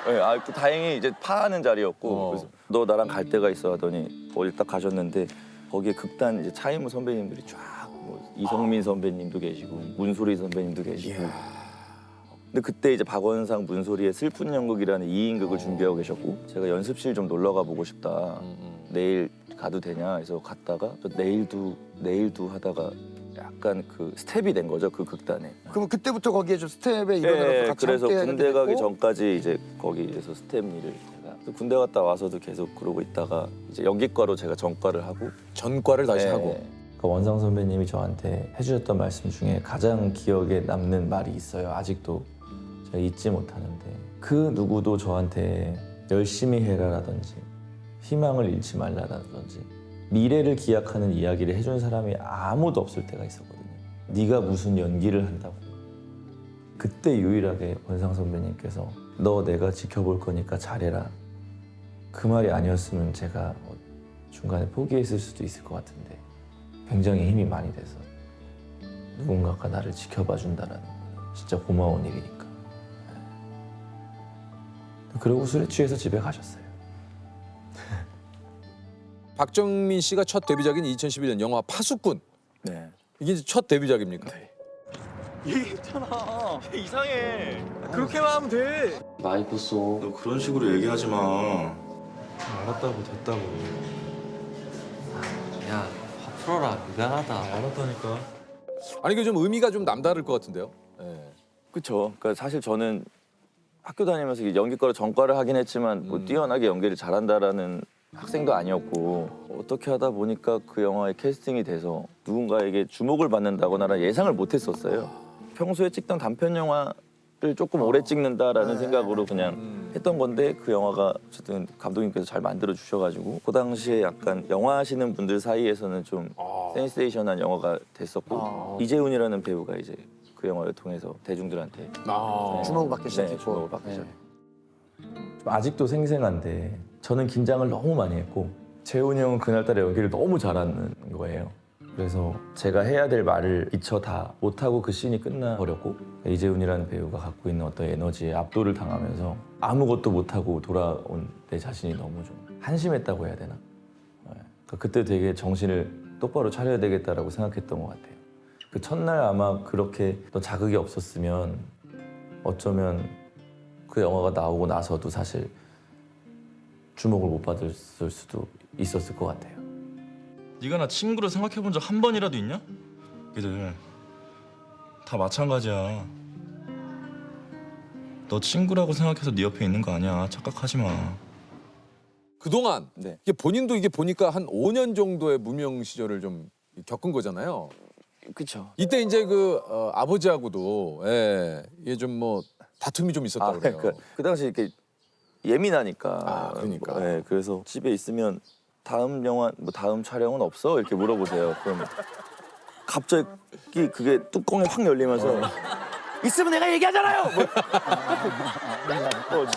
네, 다행히 이제 파하는 자리였고 그래서 너 나랑 갈 데가 있어 하더니 어디 딱 가셨는데 거기에 극단 이제 차이무 선배님들이 쫙 뭐 이성민 선배님도 계시고 문소리 선배님도 계시고 근데 그때 이제 박원상 문소리의 슬픈 연극이라는 2인극을 준비하고 계셨고 제가 연습실 좀 놀러 가보고 싶다. 내일 가도 되냐 해서 갔다가 내일도 하다가 약간 그 스텝이 된 거죠 그 극단에. 그럼 그때부터 거기에 좀 스텝에 일어나서 같이 그래서 함께 군대 하게 가기 됐고? 전까지 이제 거기에서 스텝 일을 제가 군대 갔다 와서도 계속 그러고 있다가 이제 연기과로 제가 전과를 하고 전과를 다시 하고. 그 원상 선배님이 저한테 해주셨던 말씀 중에 가장 기억에 남는 말이 있어요. 아직도 제가 잊지 못하는데 그 누구도 저한테 열심히 해라라든지 희망을 잃지 말라라든지 미래를 기약하는 이야기를 해준 사람이 아무도 없을 때가 있었거든요. 네가 무슨 연기를 한다고. 그때 유일하게 원상 선배님께서 너 내가 지켜볼 거니까 잘해라. 그 말이 아니었으면 제가 중간에 포기했을 수도 있을 것 같은데 굉장히 힘이 많이 돼서 누군가가 나를 지켜봐 준다라는 건 진짜 고마운 일이니까. 그러고 술에 취해서 집에 가셨어요. 박정민 씨가 첫 데뷔작인 2011년 영화 파수꾼. 네. 이게 이제 첫 데뷔작입니까? 얘기했잖아. 이상해. 그렇게만 하면 돼. 많이 컸어. 너 그런 식으로 얘기하지 마. 알았다고 됐다고. 야, 화 풀어라. 미안하다. 알았다니까. 아니 이게 좀 의미가 좀 남다를 것 같은데요. 그렇죠. 그러니까 사실 저는 학교 다니면서 연기과로 전과를 하긴 했지만 뭐 뛰어나게 연기를 잘한다라는 학생도 아니었고 어떻게 하다 보니까 그 영화에 캐스팅이 돼서 누군가에게 주목을 받는다거나 예상을 못했었어요. 평소에 찍던 단편 영화를 조금 오래 찍는다라는 생각으로 그냥 했던 건데 그 영화가 어쨌든 감독님께서 잘 만들어 주셔가지고 그 당시에 약간 영화 하시는 분들 사이에서는 좀 센세이션한 영화가 됐었고 이재훈이라는 배우가 이제 그 영화를 통해서 대중들한테 주목을 받기 시작했고. 주목을 받기 시작. 아직도 생생한데 저는 긴장을 너무 많이 했고 재훈이 형은 그날따라 연기를 너무 잘하는 거예요. 그래서 제가 해야 될 말을 미처 다 못하고 그 씬이 끝나버렸고 이재훈이라는 배우가 갖고 있는 어떤 에너지에 압도를 당하면서 아무것도 못하고 돌아온 내 자신이 너무 좀 한심했다고 해야 되나? 그러니까 그때 되게 정신을 똑바로 차려야 되겠다라고 생각했던 것 같아요. 그 첫날 아마 그렇게 또 자극이 없었으면 어쩌면 그 영화가 나오고 나서도 사실 주목을 못 받을 수도 있었을 것 같아요. 네가 나 친구로 생각해 본 적 한 번이라도 있냐? 걔들 다 마찬가지야. 너 친구라고 생각해서 네 옆에 있는 거 아니야. 착각하지 마. 그동안 이게 본인도 이게 보니까 한 5년 정도의 무명 시절을 좀 겪은 거잖아요. 그렇죠. 이때 이제 그 아버지하고도 이게 좀 뭐 다툼이 좀 있었다고 그래요. 그러니까 그 당시 이렇게 예민하니까. 그러니까. 네, 그래서 집에 있으면 다음 영화 뭐 다음 촬영은 없어 이렇게 물어보세요. 그럼 갑자기 그게 뚜껑이 확 열리면서 있으면 내가 얘기하잖아요.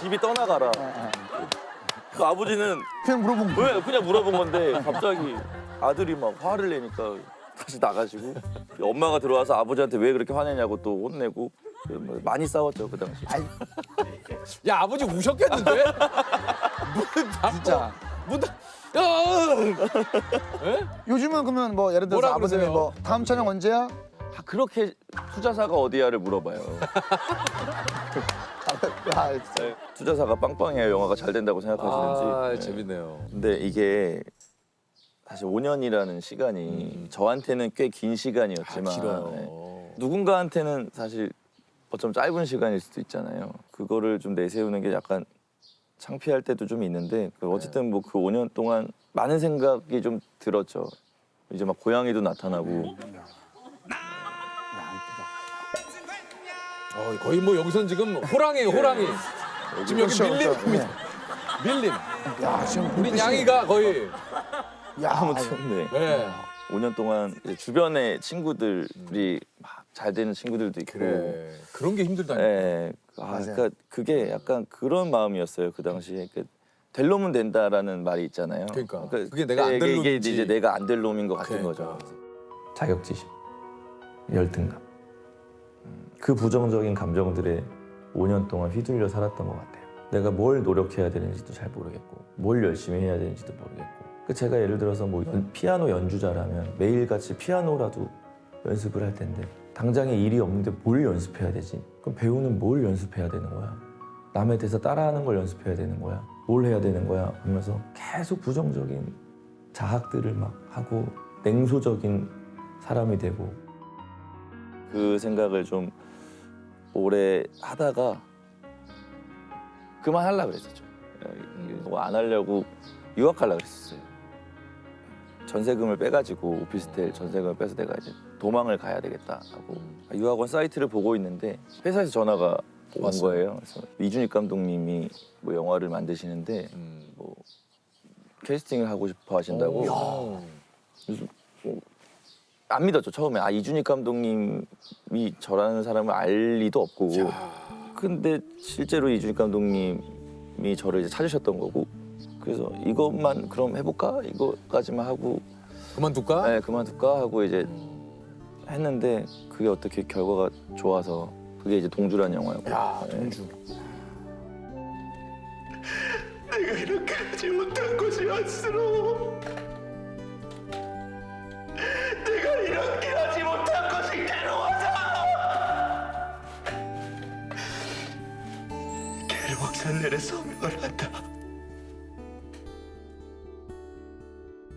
집이 떠나가라. 그 아버지는 그냥 물어본 거. 왜 그냥 물어본 건데 갑자기 아들이 막 화를 내니까 다시 나가시고 엄마가 들어와서 아버지한테 왜 그렇게 화내냐고 또 혼내고 많이 싸웠죠 그 당시. 야 아버지 우셨겠는데? 문 닫고 진짜. 문 닫. 요즘은 그러면 뭐 예를 들어서 뭐라 아버님이 그러세요? 뭐 다음 촬영 언제야? 그렇게 투자사가 어디야를 물어봐요. 투자사가 빵빵해요. 영화가 잘 된다고 생각하시는지. 재밌네요. 근데 이게 사실 5년이라는 시간이 저한테는 꽤 긴 시간이었지만 길어요. 누군가한테는 사실 어쩜 짧은 시간일 수도 있잖아요. 그거를 좀 내세우는 게 약간 창피할 때도 좀 있는데 어쨌든 뭐 그 5년 동안 많은 생각이 좀 들었죠. 이제 막 고양이도 나타나고. 거의 뭐 여기선 지금 호랑이에요, 호랑이. 지금 여기 그렇죠, 밀림입니다. 밀림. 야, 지금 우리 양이가 거의. 야, 아무튼 네. 5년 동안 이제 주변에 친구들이 막 잘 되는 친구들도 있고. 그래. 그런 게 힘들다니까. 네. 그러니까 그게 약간 그런 마음이었어요 그 당시에. 될 놈은 된다라는 말이 있잖아요. 그러니까 그게 내가 안 될 이게 놈인지. 이제 내가 안 될 놈인 것 같은 거죠. 자격지심, 열등감. 그 부정적인 감정들에 5년 동안 휘둘려 살았던 것 같아요. 내가 뭘 노력해야 되는지도 잘 모르겠고 뭘 열심히 해야 되는지도 모르겠고. 제가 예를 들어서 뭐 피아노 연주자라면 매일같이 피아노라도 연습을 할 텐데 당장에 일이 없는데 뭘 연습해야 되지? 그럼 배우는 뭘 연습해야 되는 거야? 남의 대사 따라하는 걸 연습해야 되는 거야? 뭘 해야 되는 거야? 하면서 계속 부정적인 자학들을 막 하고 냉소적인 사람이 되고. 그 생각을 좀 오래 하다가 그만하려고 그랬었죠. 뭐 안 하려고 유학하려고 그랬었어요. 전세금을 빼가지고 오피스텔 전세금을 빼서 내가 이제 도망을 가야 되겠다 하고 유학원 사이트를 보고 있는데 회사에서 전화가 온 거예요. 그래서 이준익 감독님이 뭐 영화를 만드시는데 뭐 캐스팅을 하고 싶어 하신다고. 그래서 안 믿었죠 처음에. 이준익 감독님이 저라는 사람을 알 리도 없고. 근데 실제로 이준익 감독님이 저를 이제 찾으셨던 거고. 그래서 이것만 그럼 해볼까? 이거까지만 하고 그만둘까? 네, 그만둘까 하고 이제 했는데 그게 어떻게 결과가 좋아서 그게 이제 동주라는 영화였고. 야, 동주. 내가 이렇게 하지 못한 것이 안쓰러워. 내가 이렇게 하지 못한 것이 괴로워서. 괴로워서 내래 서명을 한다.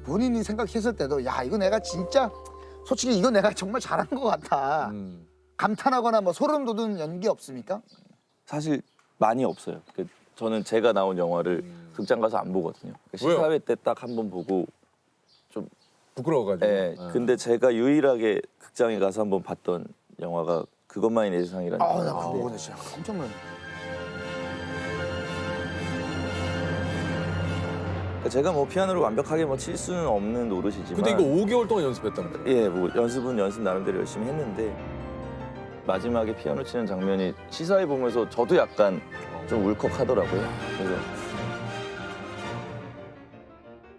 본인이 생각했을 때도 야 이거 내가 진짜 솔직히 이거 내가 정말 잘한 것 같아. 감탄하거나 뭐 소름 돋는 연기 없습니까? 사실 많이 없어요. 저는 제가 나온 영화를 극장 가서 안 보거든요. 시사회 때 딱 한 번 보고 좀 부끄러워가지고. 네. 근데 제가 유일하게 극장에 가서 한 번 봤던 영화가 그것만이 내 세상이라는 나 영화인데 그거 진짜 깜짝 놀랐네. 제가 뭐 피아노를 완벽하게 뭐 칠 수는 없는 노릇이지만. 근데 이거 5개월 동안 연습했다는 거예요? 예, 뭐 연습은 연습 나름대로 열심히 했는데 마지막에 피아노 치는 장면이 시사회 보면서 저도 약간 좀 울컥하더라고요. 그래서